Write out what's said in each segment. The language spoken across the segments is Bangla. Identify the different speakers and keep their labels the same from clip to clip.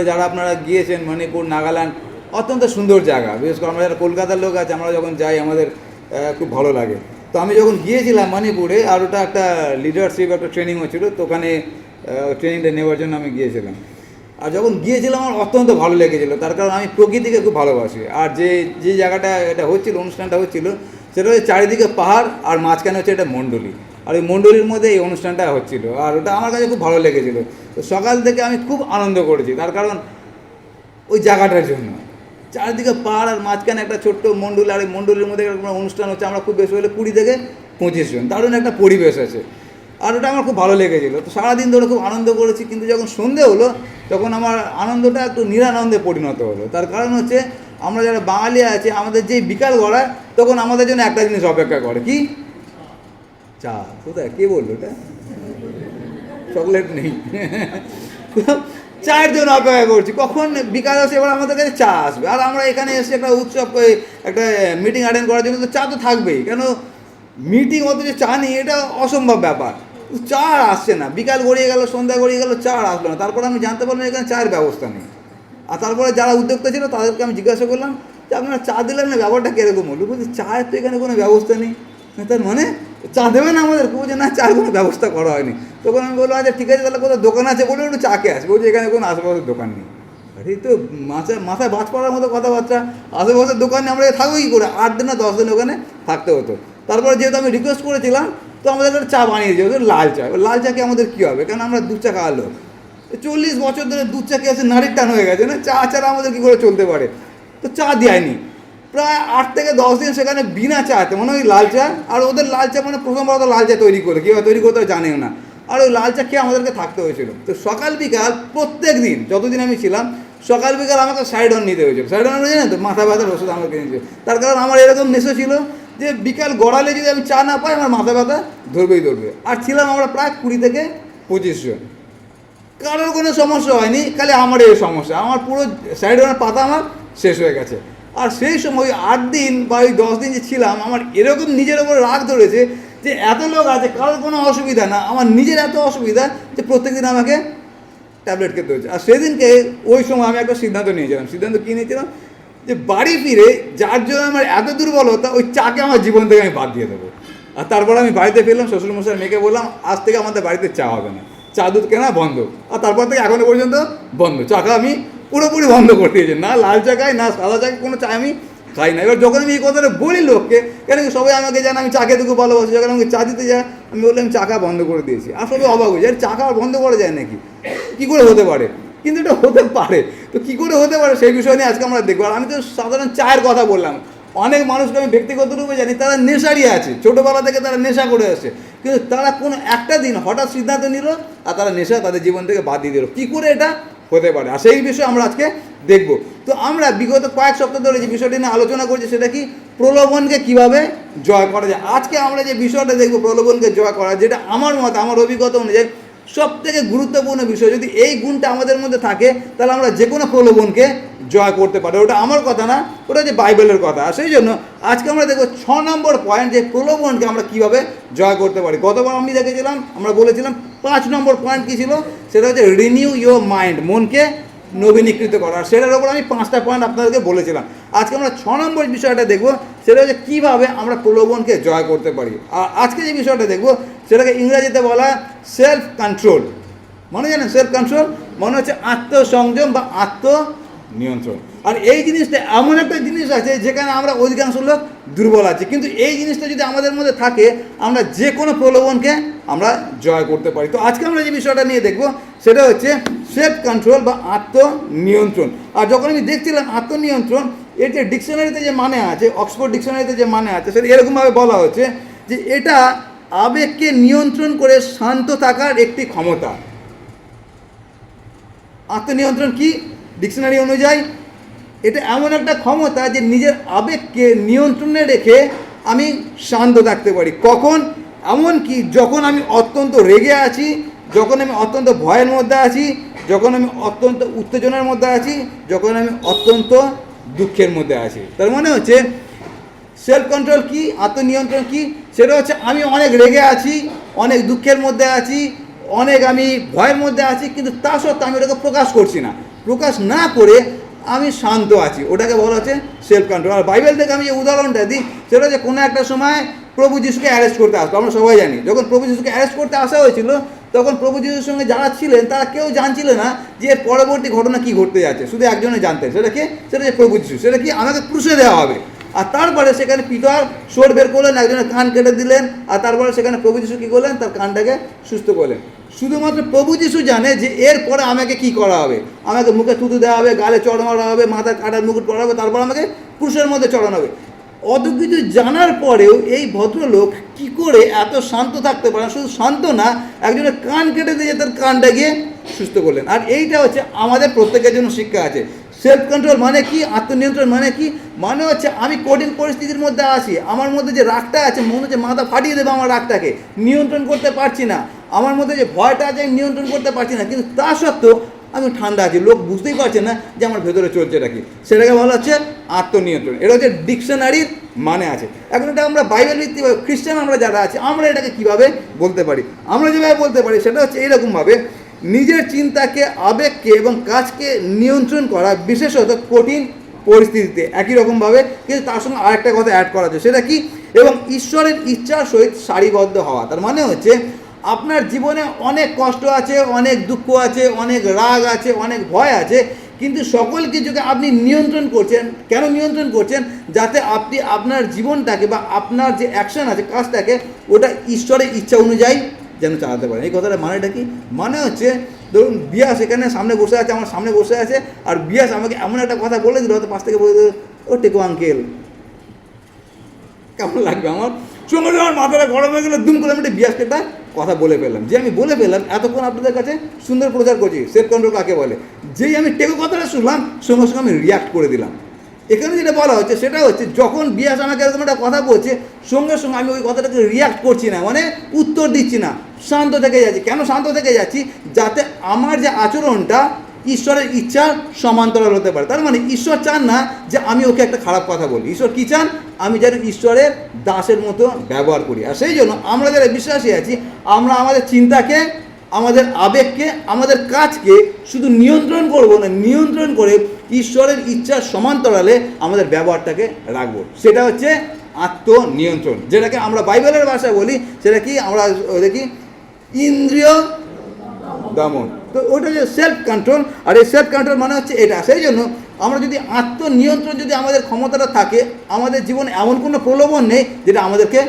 Speaker 1: মণিপুরে যারা আপনারা গিয়েছেন, মণিপুর, নাগাল্যান্ড, অত্যন্ত সুন্দর জায়গা। বিশেষ করে আমরা যারা কলকাতার লোক আছে, আমরা যখন যাই আমাদের খুব ভালো লাগে। তো আমি যখন গিয়েছিলাম মণিপুরে, আর ওটা একটা লিডারশিপ একটা ট্রেনিং হচ্ছিলো, তো ওখানে ট্রেনিংটা নেওয়ার জন্য আমি গিয়েছিলাম। আর যখন গিয়েছিলাম আমার অত্যন্ত ভালো লেগেছিলো, তার কারণ আমি প্রকৃতিকে খুব ভালোবাসি। আর যে জায়গাটা এটা হচ্ছিলো, অনুষ্ঠানটা হচ্ছিলো, সেটা হচ্ছে চারিদিকে পাহাড় আর মাঝখানে হচ্ছে এটা মণ্ডলী, আর ওই মণ্ডলীর মধ্যে এই অনুষ্ঠানটা হচ্ছিলো, আর ওটা আমার কাছে খুব ভালো লেগেছিলো। তো সকাল থেকে আমি খুব আনন্দ করেছি, তার কারণ ওই জায়গাটার জন্য। চারিদিকে পাহাড় আর মাঝখানে একটা ছোট্ট মণ্ডলী, আর এই মণ্ডলীর মধ্যে একটা অনুষ্ঠান হচ্ছে। আমরা খুব বেশি হলে 20 থেকে 25 জন, দারুণ একটা পরিবেশ আছে, আর ওটা আমার খুব ভালো লেগেছিলো। তো সারাদিন ধরে খুব আনন্দ করেছি, কিন্তু যখন সন্ধে হলো তখন আমার আনন্দটা একটু নিরানন্দে পরিণত হলো। তার কারণ হচ্ছে আমরা যারা বাঙালি আছে, আমাদের যেই বিকাল গড়ায় তখন আমাদের জন্য একটা জিনিস অপেক্ষা করে, কি? চা। কোথায়, কে বললো এটা? চকলেট নেই। চায়ের জন্য অপেক্ষা করছি, কখন বিকাল আসে, এবার আমাদের কাছে চা আসবে। আর আমরা এখানে এসে একটা উৎসব, একটা মিটিং অ্যাটেন্ড করার জন্য তো চা তো থাকবেই, কেন মিটিং অথচ চা নেই, এটা অসম্ভব ব্যাপার। চা আর আসছে না, বিকাল গড়িয়ে গেল, সন্ধ্যা গড়িয়ে গেল, চা আর আসলো না। তারপরে আমি জানতে পারলাম এখানে চায়ের ব্যবস্থা নেই। আর তারপরে যারা উদ্যোক্তা ছিল তাদেরকে আমি জিজ্ঞাসা করলাম যে আপনারা চা দিলেন না, ব্যাপারটা কীরকম হলো? বলছি চায়ের তো এখানে কোনো ব্যবস্থা নেই। তার মানে চা দেবে না আমাদের? বলছে না, চায়ের কোনো ব্যবস্থা করা হয়নি। তখন আমি বললাম আচ্ছা ঠিক আছে, তাহলে কোথাও দোকান আছে বলে একটু চা খেয়ে আসবে। বলছি এখানে কোনো আশেপাশের দোকান নেই। আরে তো মাথায় বাজ পড়ার মতো কথাবার্তা, আশেপাশের দোকানে আমরা থাকবো কী করে? 8 দিন না 10 দিন ওখানে থাকতে হতো। তারপরে যেহেতু আমি রিকোয়েস্ট করেছিলাম, তো আমাদের একটা চা বানিয়ে দিয়েছে, লাল চা। লাল চা খেয়ে আমাদের কী হবে? কারণ আমরা দুধ চা খাওয়ার লোক, 40 বছর ধরে দুধ চা খেয়ে নারীর টান হয়ে গেছে না, চা ছাড়া আমাদের কী করে চলতে পারে? তো চা দেয়নি প্রায় 8 থেকে 10 দিন, সেখানে বিনা চাতে, মানে ওই লাল চা। আর ওদের লাল চা মানে প্রথমবার তো লাল চা তৈরি করে, কীভাবে তৈরি করতে জানেও না, আর ওই লাল চা খেয়ে আমাদেরকে থাকতে হয়েছিল। তো সকাল বিকাল প্রত্যেক দিন যতদিন আমি ছিলাম, সকাল বিকাল আমাকে সাইডন নিতে হয়েছিল। সাইডন জানেন তো, মাথা ব্যথার ওষুধ আমাকে নিতে। তার কারণ আমার এরকম নেশা ছিল যে বিকাল গড়ালে যদি আমি চা না পাই, আমার মাথা ব্যথা ধরবে। আর ছিলাম আমরা প্রায় 20 থেকে 25 জন। কারোর কোনো সমস্যা হয়নি, খালি আমার এই সমস্যা, আমার পুরো সাইডনের পাতা আমার শেষ হয়ে গেছে। আর সেই সময় 8 দিন বা 10 দিন যে ছিলাম, আমার এরকম নিজের ওপর রাগ ধরেছে যে এত লোক আছে, কারোর কোনো অসুবিধা না, আমার নিজের এত অসুবিধা যে প্রত্যেকদিন আমাকে ট্যাবলেট খেতে হচ্ছে। আর সেদিনকে ওই সময় আমি একটা সিদ্ধান্ত নিয়েছিলাম। সিদ্ধান্ত কী নিয়েছিলাম? যে বাড়ি ফিরে যার জন্য আমার এত দুর্বলতা, ওই চাকে আমার জীবন থেকে আমি বাদ দিয়ে দেবো। আর তারপর আমি বাড়িতে ফিরলাম, শ্বশুরমশাই মেয়েকে বললাম আজ থেকে আমাদের বাড়িতে চা হবে না, চা দুধ কেনা বন্ধ। আর তারপর থেকে এখনও পর্যন্ত বন্ধ, চা খাওয়া আমি পুরোপুরি বন্ধ করে দিয়েছি। না লাল চা খাই, না সাদা চা, কোনো চা আমি খাই না। এবার যখন আমি এই কথাটা বলি লোককে, কেন কি সবাই আমাকে জানে আমি চা খেতে খুব ভালোবাসি, যখন আমাকে চা দিতে যায় আমি বললাম চা খাওয়া বন্ধ করে দিয়েছি। আর সবাই অবাক হয়ে যায়, চা খাওয়া বন্ধ করা যায় নাকি, কী করে হতে পারে? কিন্তু এটা হতে পারে। তো কী করে হতে পারে সেই বিষয় নিয়ে আজকে আমরা দেখবো। আর আমি তো সাধারণ চায়ের কথা বললাম, অনেক মানুষকে আমি ব্যক্তিগত রূপে জানি, তারা নেশারই আছে, ছোটোবেলা থেকে তারা নেশা করে আসে, কিন্তু তারা কোনো একটা দিন হঠাৎ সিদ্ধান্ত নিল আর তারা নেশা তাদের জীবন থেকে বাদ দিয়ে দিল। কী করে এটা হতে পারে? আর সেই বিষয়ে আমরা আজকে দেখব। তো আমরা বিগত কয়েক সপ্তাহ ধরে যে বিষয়টি নিয়ে আলোচনা করছি, সেটা কি? প্রলোভনকে কীভাবে জয় করা যায়। আজকে আমরা যে বিষয়টা দেখব, প্রলোভনকে জয় করা, যেটা আমার মত, আমার অভিজ্ঞতা অনুযায়ী সব থেকে গুরুত্বপূর্ণ বিষয়। যদি এই গুণটা আমাদের মধ্যে থাকে, তাহলে আমরা যে কোনো প্রলোভনকে জয় করতে পারি। ওটা আমার কথা না, ওটা যে বাইবেলের কথা। আর সেই জন্য আজকে আমরা দেখব 6 নম্বর পয়েন্ট, যে প্রলোভনকে আমরা কীভাবে জয় করতে পারি। গতবার আমি দেখেছিলাম, আমরা বলেছিলাম 5 নম্বর পয়েন্ট কী ছিল, সেটা হচ্ছে রিনিউ ইউর মাইন্ড, মনকে নবীনীকৃত করা। আর সেটার ওপর আমি 5টা পয়েন্ট আপনাদেরকে বলেছিলাম। আজকে আমরা 6 নম্বর বিষয়টা দেখব, সেটা হচ্ছে কীভাবে আমরা প্রলোভনকে জয় করতে পারি। আর আজকে যে বিষয়টা দেখব, সেটাকে ইংরেজিতে বলা হয় সেলফ কন্ট্রোল। মনে জানেন, সেলফ কন্ট্রোল মনে হচ্ছে আত্মসংযম বা আত্মনিয়ন্ত্রণ। আর এই জিনিসটা এমন একটা জিনিস আছে যেখানে আমরা অধিকাংশ লোক দুর্বল আছি, কিন্তু এই জিনিসটা যদি আমাদের মধ্যে থাকে, আমরা যে কোনো প্রলোভনকে আমরা জয় করতে পারি। তো আজকে আমরা যে বিষয়টা নিয়ে দেখব, সেটা হচ্ছে সেলফ কন্ট্রোল বা আত্মনিয়ন্ত্রণ। আর যখন আমি দেখছিলাম আত্মনিয়ন্ত্রণ, এর যে ডিকশনারিতে যে মানে আছে, অক্সফোর্ড ডিকশনারিতে যে মানে আছে, সেটা এরকমভাবে বলা হচ্ছে যে এটা আবেগকে নিয়ন্ত্রণ করে শান্ত থাকার একটি ক্ষমতা। আত্মনিয়ন্ত্রণ কি? ডিকশনারি অনুযায়ী এটা এমন একটা ক্ষমতা যে নিজের আবেগকে নিয়ন্ত্রণে রেখে আমি শান্ত থাকতে পারি। কখন? এমন কি যখন আমি অত্যন্ত রেগে আছি, যখন আমি অত্যন্ত ভয়ের মধ্যে আছি, যখন আমি অত্যন্ত উত্তেজনার মধ্যে আছি, যখন আমি অত্যন্ত দুঃখের মধ্যে আছি। তার মানে হচ্ছে সেলফ কন্ট্রোল কি, আত্মনিয়ন্ত্রণ কি? সেটা হচ্ছে আমি অনেক রেগে আছি, অনেক দুঃখের মধ্যে আছি, অনেক আমি ভয়ের মধ্যে আছি, কিন্তু তা সত্ত্বেও আমি ওটাকে প্রকাশ করছি না। প্রকাশ না করে আমি শান্ত আছি, ওটাকে বলা হচ্ছে সেলফ কন্ট্রোল। আর বাইবেল থেকে আমি যে উদাহরণটা দিই সেটা হচ্ছে কোনো একটা সময় প্রভু যিশুকে অ্যারেস্ট করতে আসতো। আমরা সবাই জানি যখন প্রভু যিশুকে অ্যারেস্ট করতে আসা হয়েছিল তখন প্রভু যিশুর সঙ্গে যারা ছিলেন তারা কেউ জানছিল না যে এর পরবর্তী ঘটনা কী ঘটতে যাচ্ছে, শুধু একজনে জানতেন, সেটা কি? সেটা যে প্রভু যিশু, সেটা কি? আমাকে ক্রুশে দেওয়া হবে। আর তারপরে সেখানে পিটার সোর বের করলেন, একজনের কান কেটে দিলেন, আর তারপরে সেখানে প্রভু যিশু কী করলেন? তার কানটাকে সুস্থ করলেন। শুধুমাত্র প্রভু যিশু জানে যে এরপরে আমাকে কি করা হবে। আমাকে মুখে থুতু দেওয়া হবে, গালে চড় মারা হবে, মাথায় কাটার মুকুট পরা হবে, তারপর আমাকে ক্রুশের মধ্যে চড়ানো হবে। অত কিছু জানার পরেও এই ভদ্রলোক কি করে এত শান্ত থাকতে পারেন? শুধু শান্ত না, একজনের কান কেটে দিয়ে তার কানটা গিয়ে সুস্থ করলেন। আর এইটা হচ্ছে আমাদের প্রত্যেকের জন্য শিক্ষা আছে। সেলফ কন্ট্রোল মানে কি? আত্মনিয়ন্ত্রণ মানে কি? মানে হচ্ছে আমি কঠিন পরিস্থিতির মধ্যে আছি, আমার মধ্যে যে রাগটা আছে, মনে হচ্ছে মাথা ফাটিয়ে দেবে, আমার রাগটাকে নিয়ন্ত্রণ করতে পারছি না, আমার মধ্যে যে ভয়টা আছে আমি নিয়ন্ত্রণ করতে পারছি না, কিন্তু তা সত্ত্বেও আমি ঠান্ডা আছি, লোক বুঝতেই পারছে না যে আমার ভেতরে চলছে এটা কি। সেটাকে বলা হচ্ছে আত্মনিয়ন্ত্রণ। এটা হচ্ছে ডিকশনারির মানে আছে। এখন এটা আমরা বাইবেল ভিত্তিক খ্রিস্টান আমরা যারা আছি আমরা এটাকে কীভাবে বলতে পারি? আমরা যেভাবে বলতে পারি সেটা হচ্ছে এইরকমভাবে, নিজের চিন্তাকে, আবেগকে এবং কাজকে নিয়ন্ত্রণ করা, বিশেষত কঠিন পরিস্থিতিতে। একই রকমভাবে কিন্তু তার সঙ্গে আরেকটা কথা অ্যাড করা যায়, সেটা কি? এবং ঈশ্বরের ইচ্ছার সহিত সারিবদ্ধ হওয়া। তার মানে হচ্ছে আপনার জীবনে অনেক কষ্ট আছে, অনেক দুঃখ আছে, অনেক রাগ আছে, অনেক ভয় আছে, কিন্তু সকল কিছুকে আপনি নিয়ন্ত্রণ করছেন। কেন নিয়ন্ত্রণ করছেন? যাতে আপনি আপনার জীবনটাকে বা আপনার যে অ্যাকশন আছে, কাজটাকে, ওটা ঈশ্বরের ইচ্ছা অনুযায়ী যেন চালাতে পারেন। এই কথাটা মানেটা কি? মানে হচ্ছে ধরুন বিয়াস এখানে সামনে বসে আছে, আমার সামনে বসে আছে, আর বিয়াস আমাকে এমন একটা কথা বলে দিল, হয়তো পাশ থেকে বলে দিল, ও টেকো আঙ্কেল, কেমন লাগবে? আমার সঙ্গে আমার মাথাটা গরম হয়ে গেলো, দুম করে আমি একটা বিয়াসকে একটা কথা বলে ফেললাম। যে আমি বলে ফেললাম, এতক্ষণ আপনাদের কাছে সুন্দর প্রচার করছি সেলফ কন্ট্রোল কাকে বলে। যেই আমি টেকো কথাটা শুনলাম, সঙ্গে সঙ্গে আমি রিয়াক্ট করে দিলাম। এখানে যেটা বলা হচ্ছে সেটা হচ্ছে, যখন বিয়াস আমাকে এরকম একটা কথা বলছে, সঙ্গে সঙ্গে আমি ওই কথাটাকে রিয়াক্ট করছি না, মানে উত্তর দিচ্ছি না, শান্ত থেকে যাচ্ছি। কেন শান্ত থেকে যাচ্ছি? যাতে আমার যে আচরণটা ঈশ্বরের ইচ্ছার সমান্তরাল হতে পারে। তার মানে ঈশ্বর চান না যে আমি ওকে একটা খারাপ কথা বলি। ঈশ্বর কী চান? আমি যেন ঈশ্বরের দাসের মতো ব্যবহার করি। আর সেই জন্য আমরা যারা বিশ্বাসী আছি, আমরা আমাদের চিন্তাকে, আমাদের আবেগকে, আমাদের কাজকে শুধু নিয়ন্ত্রণ করব না, নিয়ন্ত্রণ করে ঈশ্বরের ইচ্ছার সমান্তরালে আমাদের ব্যবহারটাকে রাখবো। সেটা হচ্ছে আত্মনিয়ন্ত্রণ, যেটাকে আমরা বাইবেলের ভাষায় বলি, সেটা কি? আমরা দেখি ইন্দ্রিয় দমন। তো ওটা যে সেলফ কন্ট্রোল, আর এই সেলফ কন্ট্রোল মানে হচ্ছে এটা। সেই জন্য আমরা যদি আত্মনিয়ন্ত্রণ যদি আমাদের ক্ষমতাটা থাকে, আমাদের জীবনে এমন কোনো প্রলোভন নেই যেটা আমাদেরকে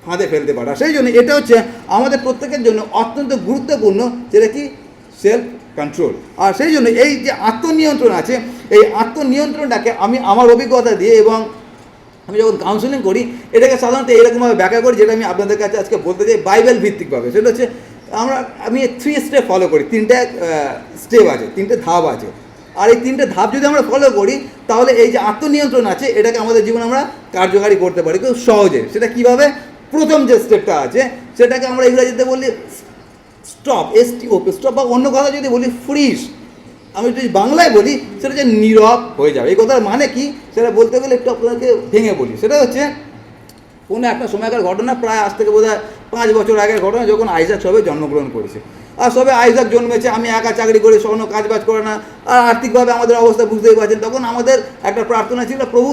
Speaker 1: ফাঁদে ফেলতে পারে। সেই জন্য এটা হচ্ছে আমাদের প্রত্যেকের জন্য অত্যন্ত গুরুত্বপূর্ণ, যেটা কি? Self control. আর সেই জন্য এই যে আত্মনিয়ন্ত্রণ আছে, এই আত্মনিয়ন্ত্রণটাকে আমি আমার অভিজ্ঞতা দিয়ে এবং আমি যখন কাউন্সেলিং করি, এটাকে সাধারণত এরকমভাবে ব্যাখ্যা করি, যেটা আমি আপনাদের কাছে আজকে বলতে চাই বাইবেল ভিত্তিকভাবে। সেটা হচ্ছে আমি 3 স্টেপ ফলো করি। 3টে স্টেপ আছে, 3টে ধাপ আছে। আর এই 3টে ধাপ যদি আমরা ফলো করি, তাহলে এই যে আত্মনিয়ন্ত্রণ আছে, এটাকে আমাদের জীবনে আমরা কার্যকারী করতে পারি খুব সহজে। সেটা কীভাবে? প্রথম যে স্টেপটা আছে সেটাকে আমরা ইংরেজিতে বলি স্টপ, STOP, স্টপ, বা অন্য কথা যদি বলি ফ্রিজ। আমি যদি বাংলায় বলি সেটা হচ্ছে নীরব হয়ে যাবে। এই কথার মানে কি সেটা বলতে গেলে একটু আপনাকে ভেঙে বলি। সেটা হচ্ছে কোনো একটা সময়কার ঘটনা, প্রায় আজ থেকে বোধহয় 5 বছর আগের ঘটনা, যখন আইজাক সবে জন্মগ্রহণ করেছে। আর সবে আইজাক জন্মেছে, আমি একা চাকরি করি, কোনো কাজবাজ করে না, আর আর্থিকভাবে আমাদের অবস্থা বুঝতেই পারছেন। তখন আমাদের একটা প্রার্থনা ছিল, প্রভু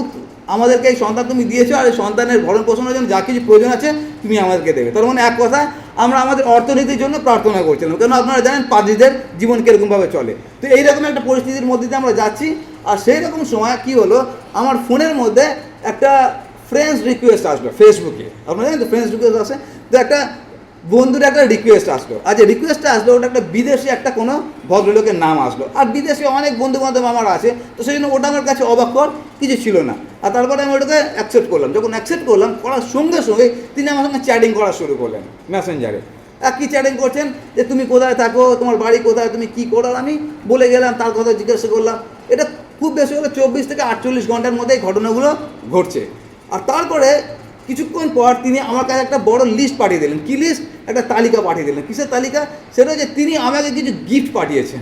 Speaker 1: আমাদেরকে এই সন্তান তুমি দিয়েছো, আর এই সন্তানের ভরণ পোষণের জন্য যা কিছু প্রয়োজন আছে তুমি আমাদেরকে দেবে। তার মানে এক কথা, আমরা আমাদের অর্থনীতির জন্য প্রার্থনা করছিলাম, কেন আপনারা জানেন পাদ্রীদের জীবন কীরকমভাবে চলে। তো এইরকম একটা পরিস্থিতির মধ্যে দিয়ে আমরা যাচ্ছি। আর সেই রকম সময় কী হলো, আমার ফোনের মধ্যে একটা ফ্রেন্ডস রিকোয়েস্ট আসলো ফেসবুকে। আপনারা জানেন তো ফ্রেন্ডস রিকোয়েস্ট আসে, তো একটা বন্ধুর একটা রিকোয়েস্ট আসলো। আর যে রিকোয়েস্টটা আসলো, ওটা একটা বিদেশি একটা কোনো ভদ্রলোকের নাম আসলো। আর বিদেশি অনেক বন্ধু বান্ধব আমার আছে, তো সেই জন্য ওটা আমার কাছে অবাক কর কিছু ছিল না। আর তারপরে আমি ওটাকে অ্যাকসেপ্ট করলাম। যখন অ্যাকসেপ্ট করলাম, করার সঙ্গে সঙ্গে তিনি আমার সঙ্গে চ্যাটিং করা শুরু করলেন মেসেঞ্জারে। কী চ্যাটিং করছেন, যে তুমি কোথায় থাকো, তোমার বাড়ি কোথায়, তুমি কী করো। আমি বলে গেলাম, তার কথা জিজ্ঞাসা করলাম। এটা খুব বেশি হলে 24 থেকে 48 ঘন্টার মধ্যে এই ঘটনাগুলো ঘটছে। আর তারপরে কিছুক্ষণ পর তিনি আমার কাছে একটা বড় লিস্ট পাঠিয়ে দিলেন। কী লিস্ট? একটা তালিকা পাঠিয়ে দিলেন। কিসের তালিকা? সেটা হচ্ছে তিনি আমাকে কিছু গিফট পাঠিয়েছেন।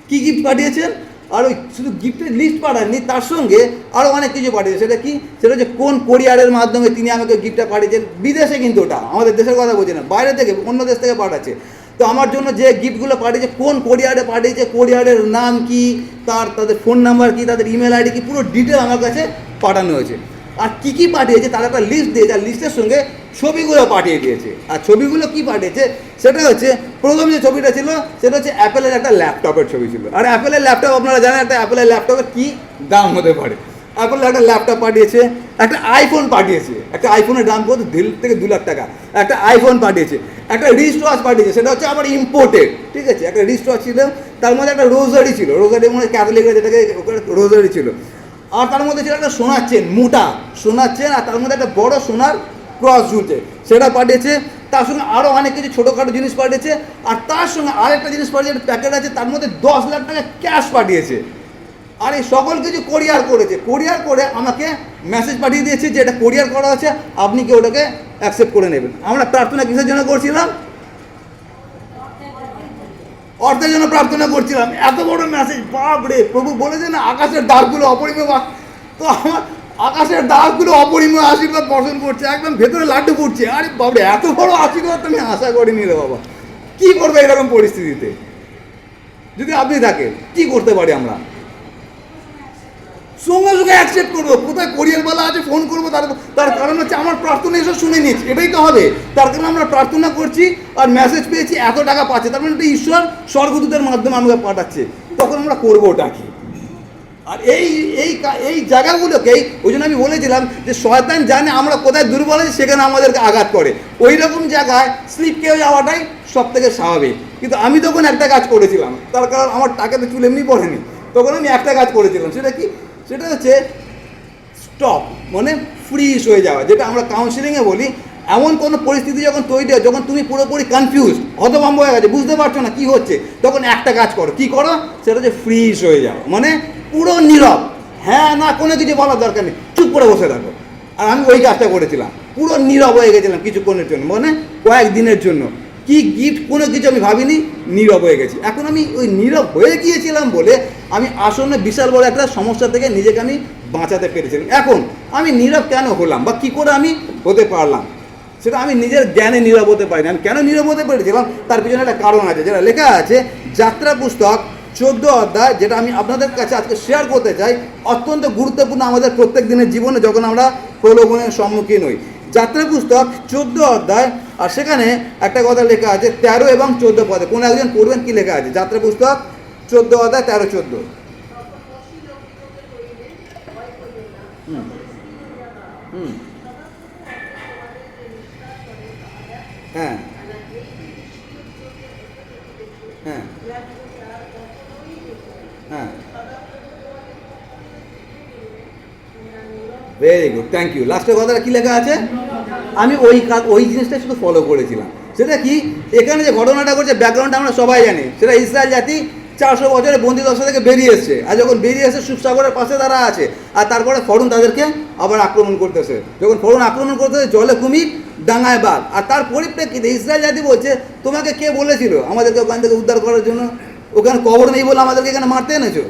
Speaker 1: কী গিফট পাঠিয়েছেন? আর ওই শুধু গিফটের লিস্ট পাঠাননি, তার সঙ্গে আরও অনেক কিছু পাঠিয়েছে। সেটা কি? সেটা হচ্ছে কোন কোরিয়ারের মাধ্যমে তিনি আমাকে গিফটটা পাঠিয়েছেন। বিদেশে, কিন্তু ওটা আমাদের দেশের কথা বলছি না, বাইরে থেকে, অন্য দেশ থেকে পাঠাচ্ছে। তো আমার জন্য যে গিফটগুলো পাঠিয়েছে, কোন কোরিয়ারে পাঠিয়েছে, কোরিয়ারের নাম কি, তাদের ফোন নাম্বার কি, তাদের ইমেল আইডি কি, পুরো ডিটেল আমার কাছে পাঠানো হয়েছে। আর কী কী পাঠিয়েছে তার একটা লিস্ট দিয়েছে, আর লিস্টের সঙ্গে ছবিগুলো পাঠিয়ে দিয়েছে। আর ছবিগুলো কি পাঠিয়েছে সেটা হচ্ছে, প্রথম যে ছবিটা ছিল সেটা হচ্ছে অ্যাপেলের একটা ল্যাপটপের ছবি ছিল। আর অ্যাপেলের ল্যাপটপ আপনারা জানেন একটা অ্যাপেলের ল্যাপটপের কী দাম হতে পারে। অ্যাপেলের একটা ল্যাপটপ পাঠিয়েছে, একটা আইফোন পাঠিয়েছে, একটা আইফোনের দাম কত, 1.5 থেকে 2 লাখ টাকা। একটা আইফোন পাঠিয়েছে, একটা রিস্ট ওয়াচ পাঠিয়েছে, সেটা হচ্ছে আবার ইম্পোর্টেড, ঠিক আছে। একটা রিস্ট ওয়াচ ছিল, তার মধ্যে একটা রোজারি ছিল, রোজারি মানে ক্যাথলিকরা যেটাকে রোজারি ছিল। আর তার মধ্যে ছিল একটা সোনার চেন, মোটা সোনার চেন, আর তার মধ্যে একটা বড় সোনার ক্রস ঝুলছে, সেটা পাঠিয়েছে। তার সঙ্গে আরও অনেক কিছু ছোটোখাটো জিনিস পাঠিয়েছে। আর তার সঙ্গে আরেকটা জিনিস পাঠিয়েছে, প্যাকেট আছে, তার মধ্যে 10 লাখ টাকা ক্যাশ পাঠিয়েছে। আর এই সকল কিছু কোরিয়ার করেছে। কোরিয়ার করে আমাকে মেসেজ পাঠিয়ে দিয়েছে যে এটা কোরিয়ার করা আছে, আপনি কি ওটাকে অ্যাকসেপ্ট করে নেবেন। আমরা প্রার্থনা কিসের জন্য করছিলাম? অর্থের জন্য প্রার্থনা করছিলাম। এত বড় মেসেজ, বাপরে! প্রভু বলেছে না আকাশের দ্বারগুলো অপরিমেয়, তো আমার আকাশের দ্বারগুলো অপরিমেয় আশীর্বাদ বর্ষণ করছে, একদম ভেতরে লাড্ডু পড়ছে। আরে বাপরে, এত বড় আশীর্বাদ তুমি আশা করিনি রে বাবা। কী করবে এরকম পরিস্থিতিতে? যদি আপনি থাকেন কী করতে পারি আমরা? সঙ্গে সঙ্গে অ্যাকসেপ্ট করবো। কোথায় কোরিয়ারওয়ালা আছে ফোন করবো, তার কারণ হচ্ছে আমার প্রার্থনা এসব শুনে নিয়েছি, এটাই তো হবে। তার কারণে আমরা প্রার্থনা করছি আর মেসেজ পেয়েছি, এত টাকা পাচ্ছে, তার মানে একটা ঈশ্বর স্বর্গদূতের মাধ্যমে আমাকে পাঠাচ্ছে। তখন আমরা করবো ওটা কি? আর এই জায়গাগুলোকেই ওই জন্য আমি বলেছিলাম যে শয়তান জানে আমরা কোথায় দুর্বল আছি, সেখানে আমাদেরকে আঘাত করে। ওই রকম জায়গায় স্লিপ খেয়ে যাওয়াটাই সব থেকে স্বাভাবিক। কিন্তু আমি তখন একটা কাজ করেছিলাম, তার কারণ আমার টাকাতে চুল এমনি পড়েনি। তখন আমি একটা কাজ করেছিলাম, সেটা কি? সেটা হচ্ছে স্টপ, মানে ফ্রিজ হয়ে যাওয়া, যেটা আমরা কাউন্সিলিংয়ে বলি। এমন কোনো পরিস্থিতি যখন তৈরি হয়, যখন তুমি পুরোপুরি কনফিউজ, হতভম্ব হয়ে গেছে, বুঝতে পারছো না কী হচ্ছে, তখন একটা কাজ করো। কী করো? সেটা হচ্ছে ফ্রিজ হয়ে যাও, মানে পুরো নীরব, হ্যাঁ না কোনো কিছু বলার দরকার নেই, চুপ করে বসে থাকো। আর আমি ওই কাজটা করেছিলাম, পুরো নীরব হয়ে গেছিলাম কিছুক্ষণের জন্য, মানে কয়েকদিনের জন্য। কি গিফট কোনো কিছু আমি ভাবিনি, নীরব হয়ে গেছি। এখন আমি ওই নীরব হয়ে গিয়েছিলাম বলে আমি আসন্ন বিশাল বড় একটা সমস্যা থেকে নিজেকে আমি বাঁচাতে পেরেছিলাম। এখন আমি নীরব কেন হলাম বা কী করে আমি হতে পারলাম, সেটা আমি নিজের জ্ঞানে নীরব হতে পারিনি। আমি কেন নীরব হতে পেরেছিলাম তার পিছনে একটা কারণ আছে, যেটা লেখা আছে যাত্রা পুস্তক 14 অধ্যায়, যেটা আমি আপনাদের কাছে আজকে শেয়ার করতে চাই। অত্যন্ত গুরুত্বপূর্ণ আমাদের প্রত্যেক দিনের জীবনে যখন আমরা প্রলোভনের সম্মুখীন হই। যাত্রা পুস্তক 14 অধ্যায়, আর সেখানে একটা কথা লেখা আছে 13 এবং 14 পদে। কোন একজন পড়বেন কি লেখা আছে? যাত্রা পুস্তক 14 অধ্যায় 13-14। হুম হুম হ্যাঁ হ্যাঁ হ্যাঁ, ভেরি গুড, থ্যাংক ইউ। লাস্টের কথাটা কী লেখা আছে? আমি ওই জিনিসটা শুধু ফলো করেছিলাম। সেটা কি? এখানে যে ঘটনাটা করছে, ব্যাকগ্রাউন্ডটা আমরা সবাই জানি। সেটা ইসরায়েল জাতি 400 বছরের বন্দি দশা থেকে বেরিয়ে এসছে, আর যখন বেরিয়ে এসে সুপসাগরের পাশে তারা আছে, আর তারপরে ফরুন তাদেরকে আবার আক্রমণ করতেছে। যখন ফরুন আক্রমণ করতেছে, জলে কুমির, ডাঙায় বাঘ। আর তার পরিপ্রেক্ষিতে ইসরায়েল জাতি বলছে, তোমাকে কে বলেছিল আমাদেরকে ওখান থেকে উদ্ধার করার জন্য? ওখানে কবর নেই বলে আমাদেরকে এখানে মারতে এনেছো?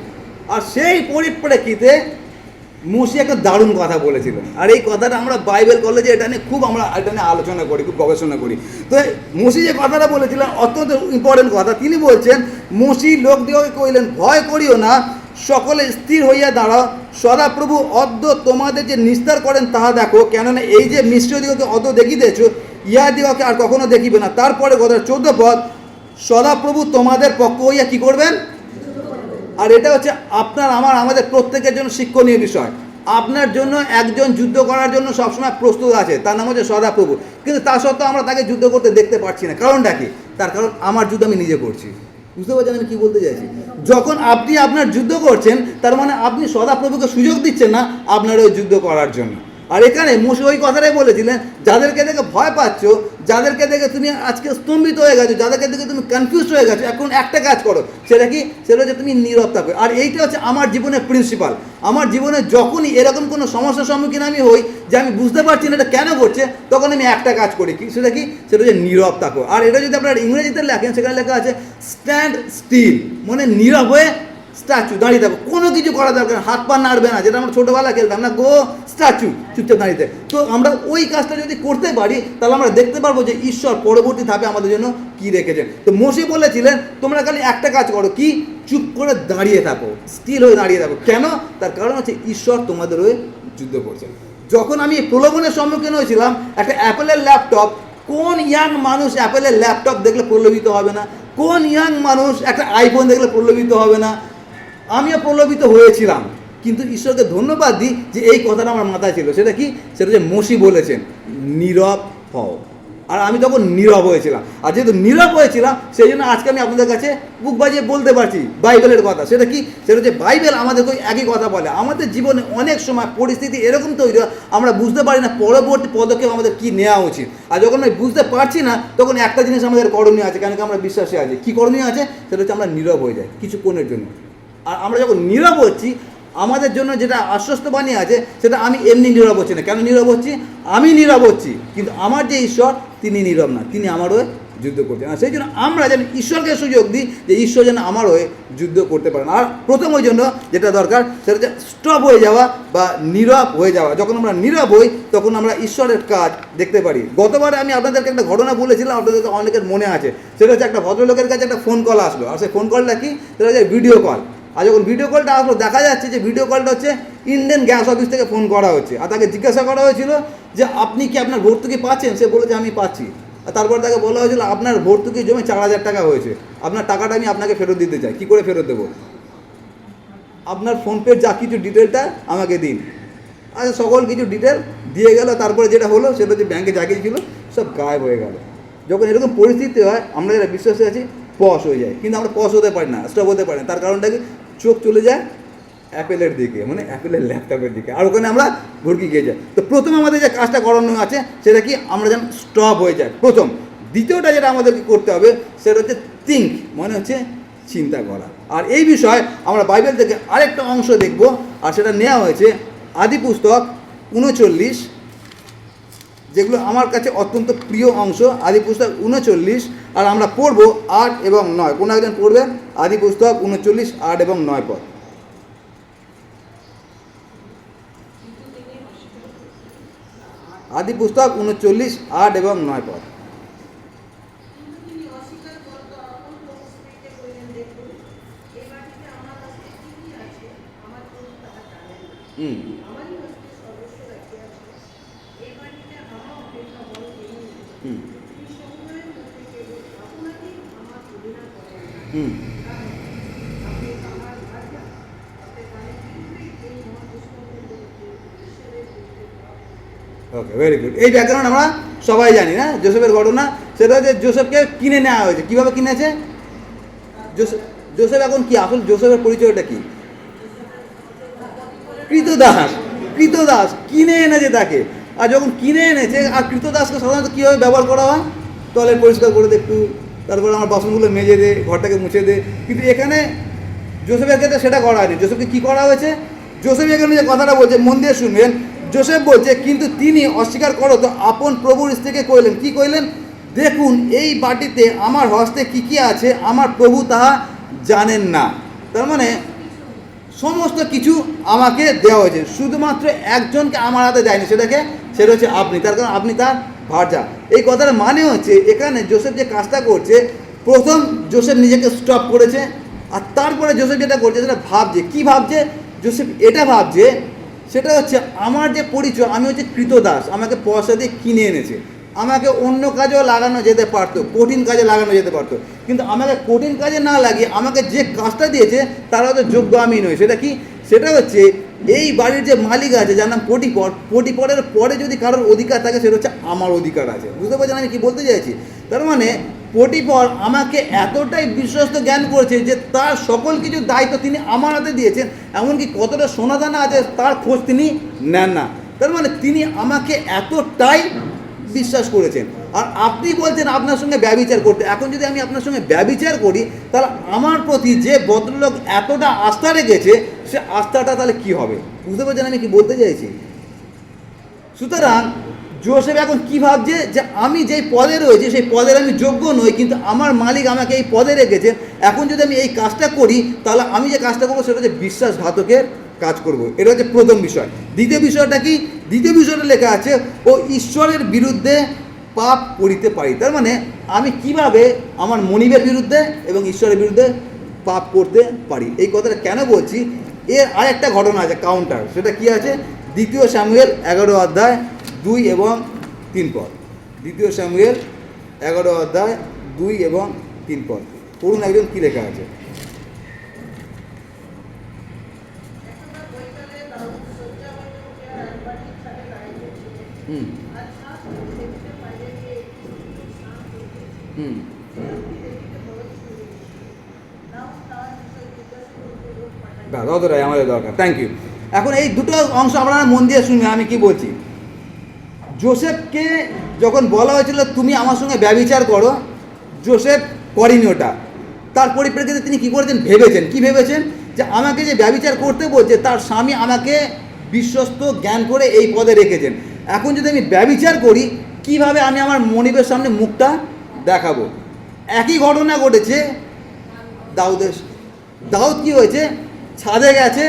Speaker 1: আর সেই পরিপ্রেক্ষিতে মুসি একটা দারুণ কথা বলেছিল। আর এই কথাটা আমরা বাইবেল কলেজে এটা নিয়ে এটা নিয়ে আলোচনা করি, খুব গবেষণা করি। তো মুসি যে কথাটা বলেছিলেন অত্যন্ত ইম্পর্টেন্ট কথা। তিনি বলছেন, মুসি লোকদিগকে কহিলেন, ভয় করিও না, সকলে স্থির হইয়া দাঁড়াও, সদাপ্রভু অদ্য তোমাদের যে নিস্তার করেন তাহা দেখো, কেননা এই যে মিশ্রদিগকে অত দেখিতেছ, ইহাদিগকে আর কখনো দেখিবে না। তারপরে কথা 14 পদ, সদাপ্রভু তোমাদের পক্ষ হইয়া কী করবেন? আর এটা হচ্ছে আমাদের প্রত্যেকের জন্য শিক্ষণীয় বিষয়। আপনার জন্য একজন যুদ্ধ করার জন্য সবসময় প্রস্তুত আছে, তার নাম হচ্ছে সদাপ্রভু। কিন্তু তা সত্ত্বেও আমরা তাকে যুদ্ধ করতে দেখতে পাচ্ছি না। কারণটা কি? তার কারণ আমার যুদ্ধ আমি নিজে করছি। বুঝতে পারছেন আমি কী বলতে চাইছি? যখন আপনি আপনার যুদ্ধ করছেন, তার মানে আপনি সদাপ্রভুকে সুযোগ দিচ্ছেন না আপনার ওই যুদ্ধ করার জন্য। আর এখানে মুসি ওই কথাটাই বলেছিলেন, যাদেরকে দেখে ভয় পাচ্ছ, যাদেরকে দেখে তুমি আজকে স্তম্ভিত হয়ে গেছো, যাদেরকে দেখে তুমি কনফিউজ হয়ে গেছো, এখন একটা কাজ করো। সেটা কি? সেটা হচ্ছে তুমি নীরব থাকো। আর এইটা হচ্ছে আমার জীবনের প্রিন্সিপাল। আমার জীবনে যখনই এরকম কোনো সমস্যার সম্মুখীন আমি হই, যে আমি বুঝতে পারছি না এটা কেন করছে, তখন আমি একটা কাজ করি। কি সেটা কি? সেটা হচ্ছে নীরব থাকো। আর এটা যদি আপনারা ইংরেজিতে লেখেন, সেখানে লেখা আছে স্ট্যান্ড স্টিল, মানে নীরব হয়ে স্ট্যাচু, দাঁড়িয়ে থাকো, কোনো কিছু করা দরকার না, হাত পা নাড়বে না, যেটা আমরা ছোটোবেলা খেলতাম না, গো স্ট্যাচু, চুপচাপ দাঁড়িয়ে থাকে। তো আমরা ওই কাজটা যদি করতে পারি তাহলে আমরা দেখতে পারবো যে ঈশ্বর পরবর্তী ধাপে আমাদের জন্য কী রেখেছেন। তো মোশে বলেছিলেন তোমরা খালি একটা কাজ করো, কি, চুপ করে দাঁড়িয়ে থাকো, স্টিল হয়ে দাঁড়িয়ে থাকো। কেন? তার কারণ হচ্ছে ঈশ্বর তোমাদের হয়ে যুদ্ধ করছেন। যখন আমি প্রলোভনের সম্মুখীন হয়েছিলাম, একটা অ্যাপেলের ল্যাপটপ, কোন ইয়াং মানুষ অ্যাপেলের ল্যাপটপ দেখলে প্রলোভিত হবে না? কোন ইয়াং মানুষ একটা আইফোন দেখলে প্রলোভিত হবে না? আমিও প্রলোভিত হয়েছিলাম, কিন্তু ঈশ্বরকে ধন্যবাদ দিই যে এই কথাটা আমার মাথায় ছিল। সেটা কি? সেটা হচ্ছে মোশি বলেছেন নীরব হও। আর আমি তখন নীরব হয়েছিলাম, আর যেহেতু নীরব হয়েছিলাম সেই জন্য আজকে আমি আপনাদের কাছে বুক বাজিয়ে বলতে পারছি বাইবেলের কথা। সেটা কি? সেটা হচ্ছে বাইবেল আমাদেরকে একই কথা বলে। আমাদের জীবনে অনেক সময় পরিস্থিতি এরকম তৈরি হয় আমরা বুঝতে পারি না পরবর্তী পদক্ষেপ আমাদের কী নেওয়া উচিত। আর যখন আমি বুঝতে পারছি না তখন একটা জিনিস আমাদের করণীয় আছে, কেন কি আমরা বিশ্বাসী আছি। কী করণীয় আছে? সেটা হচ্ছে আমরা নীরব হয়ে যাই কিছুক্ষণের জন্য। আর আমরা যখন নীরব হচ্ছি আমাদের জন্য যেটা আশ্বস্তবাণী আছে সেটা আমি এমনি নীরব হচ্ছি না। কেন নীরব হচ্ছি? আমি নীরব হচ্ছি, কিন্তু আমার যে ঈশ্বর তিনি নীরব না, তিনি আমার হয়ে যুদ্ধ করছেন। আর সেই জন্য আমরা যেন ঈশ্বরকে সুযোগ দিই যে ঈশ্বর যেন আমার হয়ে যুদ্ধ করতে পারেন। আর প্রথম ওই জন্য যেটা দরকার সেটা হচ্ছে স্টপ হয়ে যাওয়া বা নীরব হয়ে যাওয়া। যখন আমরা নীরব হই তখন আমরা ঈশ্বরের কাজ দেখতে পারি। গতবারে আমি আপনাদেরকে একটা ঘটনা বলেছিলাম, আপনাদেরকে অনেকের মনে আছে। সেটা হচ্ছে একটা ভদ্রলোকের কাছে একটা ফোন কল আসলো, আর সেই ফোন কলটা কি? সেটা হচ্ছে ভিডিও কল। আর যখন ভিডিও কলটা আসলো দেখা যাচ্ছে যে ভিডিও কলটা হচ্ছে ইন্ডিয়ান গ্যাস অফিস থেকে ফোন করা হচ্ছে। আর তাকে জিজ্ঞাসা করা হয়েছিল যে আপনি কি আপনার ভর্তুকি পাচ্ছেন? সে বলেছে আমি পাচ্ছি। আর তারপর তাকে বলা হয়েছিল আপনার ভর্তুকি জমে 4,000 টাকা হয়েছে, আপনার টাকাটা আমি আপনাকে ফেরত দিতে চাই। কী করে ফেরত দেবো? আপনার ফোনপের যা কিছু ডিটেলটা আমাকে দিন। আচ্ছা, সকল কিছু ডিটেল দিয়ে গেল। তারপরে যেটা হলো সেটা হচ্ছে ব্যাংকে যা কিছু ছিল সব গায়েব হয়ে গেল। যখন এরকম পরিস্থিতি হয় আমরা যারা বিশ্বাসী আছি পশ হয়ে যায়, কিন্তু আমরা পশ হতে পারি না, স্টপ হতে পারি না। তার কারণটা কি? চোখ চলে যায় অ্যাপেলের দিকে, মানে অ্যাপেলের ল্যাপটপের দিকে, আর ওখানে আমরা ভর্কি গিয়ে যাই। তো প্রথম আমাদের যে কাজটা করানো আছে সেটা কি? আমরা যেন স্টপ হয়ে যায় প্রথম। দ্বিতীয়টা যেটা আমাদেরকে করতে হবে সেটা হচ্ছে থিঙ্ক, মানে হচ্ছে চিন্তা করা। আর এই বিষয়ে আমরা বাইবেল থেকে আরেকটা অংশ দেখব, আর সেটা নেওয়া হয়েছে আদি পুস্তক 39, যেগুলো আমার কাছে অত্যন্ত প্রিয় অংশ। আদি পুস্তক 39, আর আমরা পড়বো 8 এবং 9। কোনো একজন পড়বেন আদি পুস্তক 39, 8 এবং 9 পদ। আদি পুস্তক 39, 8 এবং 9 পদ। হুম হুম হুম ওকে, ভেরি গুড। এই ব্যাকগ্রাউন্ড আমরা সবাই জানি না, জোসেফের ঘটনা। সেটা হচ্ছে জোসেফকে কিনে নেওয়া হয়েছে। কীভাবে কিনেছে? জোসেফ এখন কি, আসল জোসেফের পরিচয়টা কি? কৃতদাস। কৃতদাস কিনে এনেছে তাকে। আর যখন কিনে এনেছে, আর কৃতদাসকে সাধারণত কীভাবে ব্যবহার করা হয়? টয়লেট পরিষ্কার করে দে একটু, তারপরে আমার বাসনগুলো মেজে দে, ঘরটাকে মুছে দে। কিন্তু এখানে জোসেফের ক্ষেত্রে সেটা করা হয়নি। জোসেফকে কী করা হয়েছে? জোসেফ এখানে যে কথাটা বলছে মন দিয়ে শুনবেন। জোসেফ বলছে কিন্তু তিনি অস্বীকার করো তো আপন প্রভুর স্ত্রীকে কইলেন। কি কইলেন? দেখুন এই বাটিতে আমার হস্তে কী কী আছে আমার প্রভু তাহা জানেন না। তার মানে সমস্ত কিছু আমাকে দেওয়া হয়েছে, শুধুমাত্র একজনকে আমার হাতে দেয়নি। সেটা হচ্ছে আপনি। তার কারণ আপনি তার ভার্যা। এই কথার মানে হচ্ছে এখানে জোসেফ যে কাজটা করছে, প্রথম জোসেফ নিজেকে স্টপ করেছে, আর তারপরে জোসেফ যেটা করছে সেটা ভাবছে। কী ভাবছে? জোসেফ এটা ভাবছে সেটা হচ্ছে আমার যে পরিচয়, আমি হচ্ছে কৃতদাস, আমাকে পয়সা দিয়ে কিনে এনেছে। আমাকে অন্য কাজেও লাগানো যেতে পারতো, কঠিন কাজে লাগানো যেতে পারতো, কিন্তু আমাকে কঠিন কাজে না লাগিয়ে আমাকে যে কাজটা দিয়েছে তার হয়তো যোগ্য আমি নই। সেটা কি? সেটা হচ্ছে এই বাড়ির যে মালিক আছে যার নাম পটিপর, পটিপরের পরে যদি কারোর অধিকার থাকে সেটা হচ্ছে আমার অধিকার আছে। বুঝতে পারছেন আমি কি বলতে চাইছি? তার মানে পটিপর আমাকে এতটাই বিশ্বস্ত জ্ঞান করেছে যে তার সকল কিছু দায়িত্ব তিনি আমার হাতে দিয়েছেন। এমনকি কতটা সোনাদানা আছে তার খোঁজ তিনি নেন না। তার মানে তিনি আমাকে এতটাই বিশ্বাস করেছেন। আর আপনি বলছেন আপনার সঙ্গে ব্যভিচার করতে। এখন যদি আমি আপনার সঙ্গে ব্যভিচার করি তাহলে আমার প্রতি যে ভদ্রলোক এতটা আস্থা রেখেছে সে আস্থাটা তাহলে কি হবে? বুঝতে পারছেন আমি কি বলতে চাইছি? সুতরাং জোসেফ এখন কী ভাবছে যে আমি যেই পদে রয়েছে সেই পদের আমি যোগ্য নই, কিন্তু আমার মালিক আমাকে এই পদে রেখেছে। এখন যদি আমি এই কাজটা করি তাহলে আমি যে কাজটা করবো সেটা হচ্ছে বিশ্বাসঘাতকের কাজ করব। এটা হচ্ছে প্রথম বিষয়। দ্বিতীয় বিষয়টা কি? দ্বিতীয় বিষয়টা লেখা আছে, ও ঈশ্বরের বিরুদ্ধে পাপ করিতে পারি। তার মানে আমি কিভাবে আমার মনিবের বিরুদ্ধে এবং ঈশ্বরের বিরুদ্ধে পাপ করতে পারি। এই কথাটা কেন বলছি, এর আরেকটা ঘটনা আছে কাউন্টার। সেটা কি আছে? 2 শামুয়েল 11 অধ্যায় 2 এবং 3 পদ। 2 শামুয়েল 11 অধ্যায় 2 এবং 3 পদ পড়ুন একজন কী লেখা আছে। হুম হুম অতটাই আমাদের দরকার। Thank you. এখন এই দুটো অংশ আপনারা মন দিয়ে শুনবেন আমি কি বলছি। জোসেফকে যখন বলা হয়েছিল তুমি আমার সঙ্গে ব্যভিচার করো, জোসেফ করেনি ওটা। তার পরিপ্রেক্ষিতে তিনি কী করেছেন? ভেবেছেন। কি ভেবেছেন? যে আমাকে যে ব্যভিচার করতে বলছে তার স্বামী আমাকে বিশ্বস্ত জ্ঞান করে এই পদে রেখেছেন। এখন যদি আমি ব্যভিচার করি কিভাবে আমি আমার মনিবের সামনে মুখটা দেখাবো? একই ঘটনা ঘটেছে দাউদের। দাউদ কী হয়েছে? ছাদে গেছে,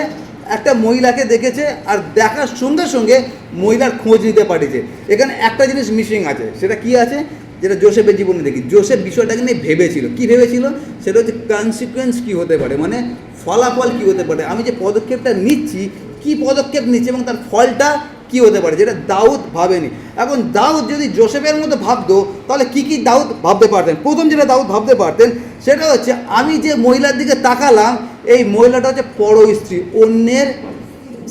Speaker 1: একটা মহিলাকে দেখেছে, আর দেখার সঙ্গে সঙ্গে মহিলার খোঁজ নিতে পারিয়েছে। এখানে একটা জিনিস মিসিং আছে। সেটা কি আছে? যেটা জোসেফের জীবনে দেখি। জোসেফ বিষয়টাকে নিয়ে ভেবেছিল। কি ভেবেছিল? সেটা হচ্ছে কনসিকুয়েন্স কী হতে পারে, মানে ফলাফল কী হতে পারে, আমি যে পদক্ষেপটা নিচ্ছি কী পদক্ষেপ নিচ্ছি এবং তার ফলটা কী হতে পারে, যেটা দাউদ ভাবেনি। এখন দাউদ যদি জোসেফের মতো ভাবতো তাহলে কী কী দাউদ ভাবতে পারতেন? প্রথম যেটা দাউদ ভাবতে পারতেন সেটা হচ্ছে আমি যে মহিলার দিকে তাকালাম এই মহিলাটা হচ্ছে পর স্ত্রী, অন্যের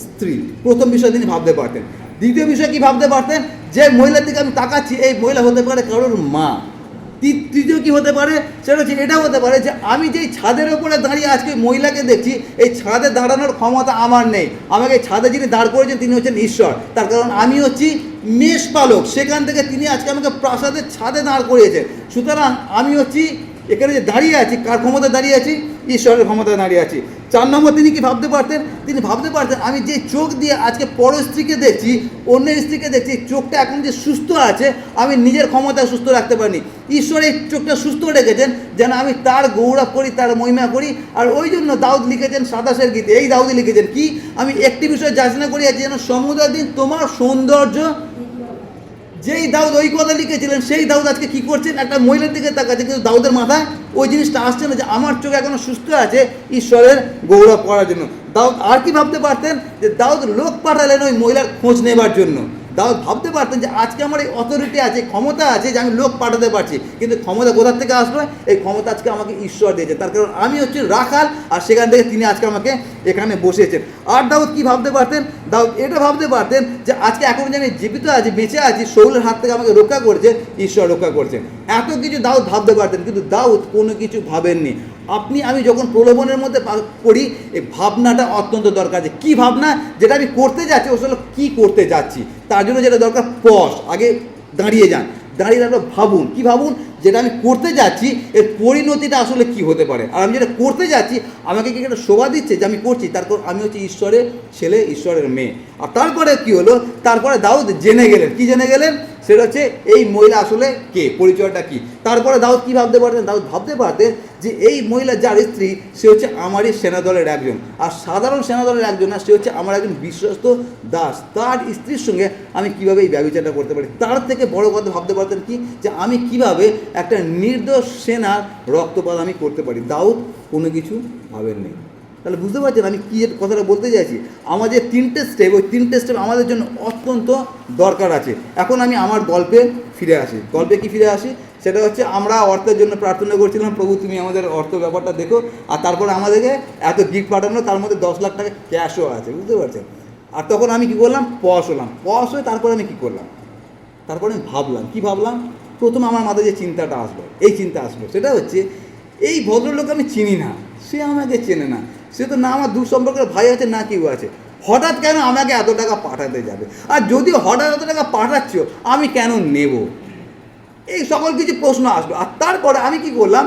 Speaker 1: স্ত্রী। প্রথম বিষয় তিনি ভাবতে পারতেন। দ্বিতীয় বিষয় কি ভাবতে পারতেন? যে মহিলার দিকে আমি তাকাচ্ছি এই মহিলা হতে পারে কারোর মা। তৃতীয় কী হতে পারে? সেটা হচ্ছে এটা হতে পারে যে আমি যেই ছাদের ওপরে দাঁড়িয়ে আজকে মহিলাকে দেখছি এই ছাদে দাঁড়ানোর ক্ষমতা আমার নেই, আমাকে এই ছাদে যিনি দাঁড় করেছেন তিনি হচ্ছেন ঈশ্বর। তার কারণ আমি হচ্ছি মেষপালক, সেখান থেকে তিনি আজকে আমাকে প্রাসাদের ছাদে দাঁড় করিয়েছেন। সুতরাং আমি হচ্ছি এখানে যে দাঁড়িয়ে আছি কার ক্ষমতায় দাঁড়িয়ে আছি? ঈশ্বরের ক্ষমতায় দাঁড়িয়ে আছি। 4 নম্বর তিনি কি ভাবতে পারতেন? তিনি ভাবতে পারতেন আমি যে চোখ দিয়ে আজকে পর স্ত্রীকে দেখছি, অন্যের স্ত্রীকে দেখছি, চোখটা এখন যে সুস্থ আছে আমি নিজের ক্ষমতায় সুস্থ রাখতে পারিনি। ঈশ্বর এই চোখটা সুস্থ রেখেছেন যেন আমি তার গৌরব করি, তার মহিমা করি। আর ওই জন্য দাউদ লিখেছেন 27 গীতে, এই দাউদই লিখেছেন কি? আমি একটি বিষয় যাচনা করি আছি যেন সমুদয় দিন তোমার সৌন্দর্য। যেই দাউদ ওই কথা লিখেছিলেন সেই দাউদ আজকে কী করছেন? একটা মহিলার দিকে তাকাচ্ছে, কিন্তু দাউদের মাথায় ওই জিনিসটা আসছে না যে আমার চোখ এখনো সুস্থ আছে ঈশ্বরের গৌরব করার জন্য। দাউদ আর কি ভাবতে পারতেন? যে দাউদ লোক পাঠালেন ওই মহিলার খোঁজ নেবার জন্য। দাউদ ভাবতে পারতেন যে আজকে আমার এই অথরিটি আছে, ক্ষমতা আছে যে আমি লোক পাঠাতে পারছি, কিন্তু ক্ষমতা কোথার থেকে আসলো? এই ক্ষমতা আজকে আমাকে ঈশ্বর দিয়েছে। তার কারণ আমি হচ্ছি রাখাল, আর সেখান থেকে তিনি আজকে আমাকে এখানে বসিয়েছেন। আর দাউদ কি ভাবতে পারতেন? দাউদ এটা ভাবতে পারতেন যে আজকে এখন যে আমি জীবিত আছি, বেঁচে আছি, শৌলের হাত থেকে আমাকে রক্ষা করছে ঈশ্বর, রক্ষা করছেন। এত কিছু দাউদ ভাবতে পারতেন, কিন্তু দাউদ কোনো কিছু ভাবেননি। আপনি আমি যখন প্রলোভনের মধ্যে পড়ি এই ভাবনাটা অত্যন্ত দরকার আছে। কী ভাবনা? যেটা আমি করতে যাচ্ছি আসলে কী করতে যাচ্ছি, তার জন্য যেটা দরকার পজ আগে দাঁড়িয়ে যান, দাঁড়িয়ে আপনারা ভাবুন। কি ভাবুন? যেটা আমি করতে যাচ্ছি এর পরিণতিটা আসলে কি হতে পারে। আর আমি যেটা করতে যাচ্ছি আমাকে কি একটা শোভা দিচ্ছে যে আমি করছি, তারপর আমি হচ্ছে ঈশ্বরের ছেলে, ঈশ্বরের মেয়ে। আর তারপরে কি হলো? তারপরে দাউদ জেনে গেলেন। কি জেনে গেলেন? সেটা হচ্ছে এই মহিলা আসলে কে, পরিচয়টা কি। তারপরে দাউদ কি ভাবতে পারতেন? দাউদ ভাবতে পারতেন যে এই মহিলা যার স্ত্রী সে হচ্ছে আমারই সেনাদলের একজন, আর সাধারণ সেনাদলের একজন না, সে হচ্ছে আমার একজন বিশ্বস্ত দাস। তার স্ত্রীর সঙ্গে আমি কীভাবে এই ব্যভিচারটা করতে পারি। তার থেকে বড় কথা ভাবতে পারতেন কি? যে আমি কিভাবে একটা নির্দোষ সেনার রক্তপাত আমি করতে পারি। দাউদ কোনো কিছু ভাবেননি। তাহলে বুঝতে পারছেন আমি কী কথাটা বলতে চাইছি। আমাদের 3টে স্টেপ, ওই 3টে স্টেপ আমাদের জন্য অত্যন্ত দরকার আছে। এখন আমি আমার গল্পে ফিরে আসি। গল্পে কি ফিরে আসি? সেটা হচ্ছে আমরা অর্থের জন্য প্রার্থনা করছিলাম, প্রভু তুমি আমাদের অর্থ ব্যাপারটা দেখো। আর তারপরে আমাদেরকে এত গিফট পাঠানো, তার মধ্যে 10 লাখ টাকা ক্যাশও আছে, বুঝতে পারছেন। আর তখন আমি কী করলাম? পশ হলাম। পশ হয়ে তারপরে আমি কী করলাম? তারপরে আমি ভাবলাম। কি ভাবলাম? প্রথমে আমার মাথায় যে চিন্তাটা আসলো, এই চিন্তা আসলো, সেটা হচ্ছে এই ভদ্রলোক আমি চিনি না, সে আমাকে চেনে না, সে তো না আমার দূর সম্পর্কের ভাই আছে না কেউ আছে, হঠাৎ কেন আমাকে এত টাকা পাঠাতে যাবে? আর যদি হঠাৎ এত টাকা পাঠাচ্ছ আমি কেন নেব? এই সকল কিছু প্রশ্ন আসলো। আর তারপরে আমি কি করলাম?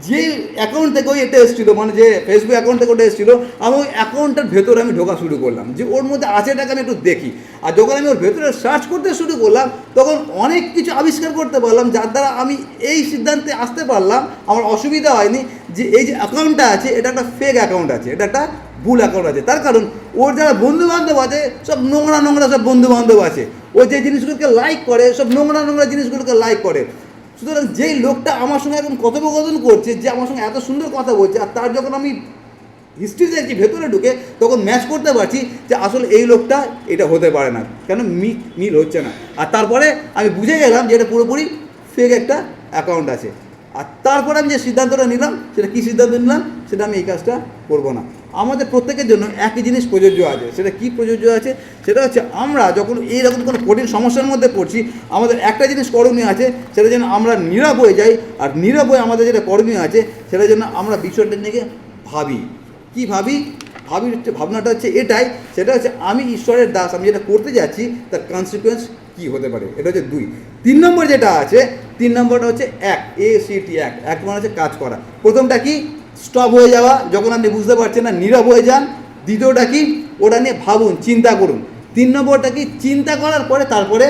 Speaker 1: যে অ্যাকাউন্ট থেকে ওই এটা এসেছিলো, মানে যে ফেসবুক অ্যাকাউন্ট থেকে ওটা এসেছিলো, আমি ওই অ্যাকাউন্টটার ভেতরে আমি ঢোকা শুরু করলাম যে ওর মধ্যে আছে এটাকে আমি একটু দেখি। আর যখন আমি ওর ভেতরে সার্চ করতে শুরু করলাম তখন অনেক কিছু আবিষ্কার করতে পারলাম, যার দ্বারা আমি এই সিদ্ধান্তে আসতে পারলাম, আমার অসুবিধা হয়নি যে এই যে অ্যাকাউন্টটা আছে এটা একটা ফেক অ্যাকাউন্ট আছে, এটা একটা ভুল অ্যাকাউন্ট আছে। তার কারণ ওর যারা বন্ধুবান্ধব আছে সব নোংরা নোংরা সব বন্ধুবান্ধব আছে, ও যে জিনিসগুলোকে লাইক করে সব নোংরা নোংরা জিনিসগুলোকে লাইক করে। সুতরাং যেই লোকটা আমার সঙ্গে এখন কথোপকথন করছে, যে আমার সঙ্গে এত সুন্দর কথা বলছে, আর তার যখন আমি হিস্ট্রি দেখছি ভেতরে ঢুকে, তখন ম্যাচ করতে পারছি যে আসলে এই লোকটা এটা হতে পারে না, কেন মিল হচ্ছে না। আর তারপরে আমি বুঝে গেলাম যে এটা পুরোপুরি ফেক একটা অ্যাকাউন্ট আছে। আর তারপরে আমি যে সিদ্ধান্তটা নিলাম, সেটা কী সিদ্ধান্ত নিলাম, সেটা আমি এই কাজটা করবো না। আমাদের প্রত্যেকের জন্য একই জিনিস প্রযোজ্য আছে। সেটা কি প্রযোজ্য আছে? সেটা হচ্ছে আমরা যখন এইরকম কোনো কঠিন সমস্যার মধ্যে পড়ছি, আমাদের একটা জিনিস করণীয় আছে, সেটা যেন আমরা নীরব হয়ে যাই। আর নীরব হয়ে আমাদের যেটা করণীয় আছে, সেটা যেন আমরা বিষয়টা নিয়ে ভাবি। কি ভাবি? ভাবনাটা হচ্ছে এটাই, সেটা হচ্ছে আমি ঈশ্বরের দাস, আমি যেটা করতে যাচ্ছি তার কনসিকুয়েন্স কী হতে পারে। এটা হচ্ছে 2। 3 নম্বর যেটা আছে, 3 নম্বরটা হচ্ছে ACT, এক মানে হচ্ছে কাজ করা। প্রথমটা কি? স্টপ হয়ে যাওয়া, যখন আপনি বুঝতে পারছেন না নীরব হয়ে যান। দ্বিতীয়টা কি? ওটা নিয়ে ভাবুন, চিন্তা করুন। 3 নম্বরটা কি? চিন্তা করার পরে তারপরে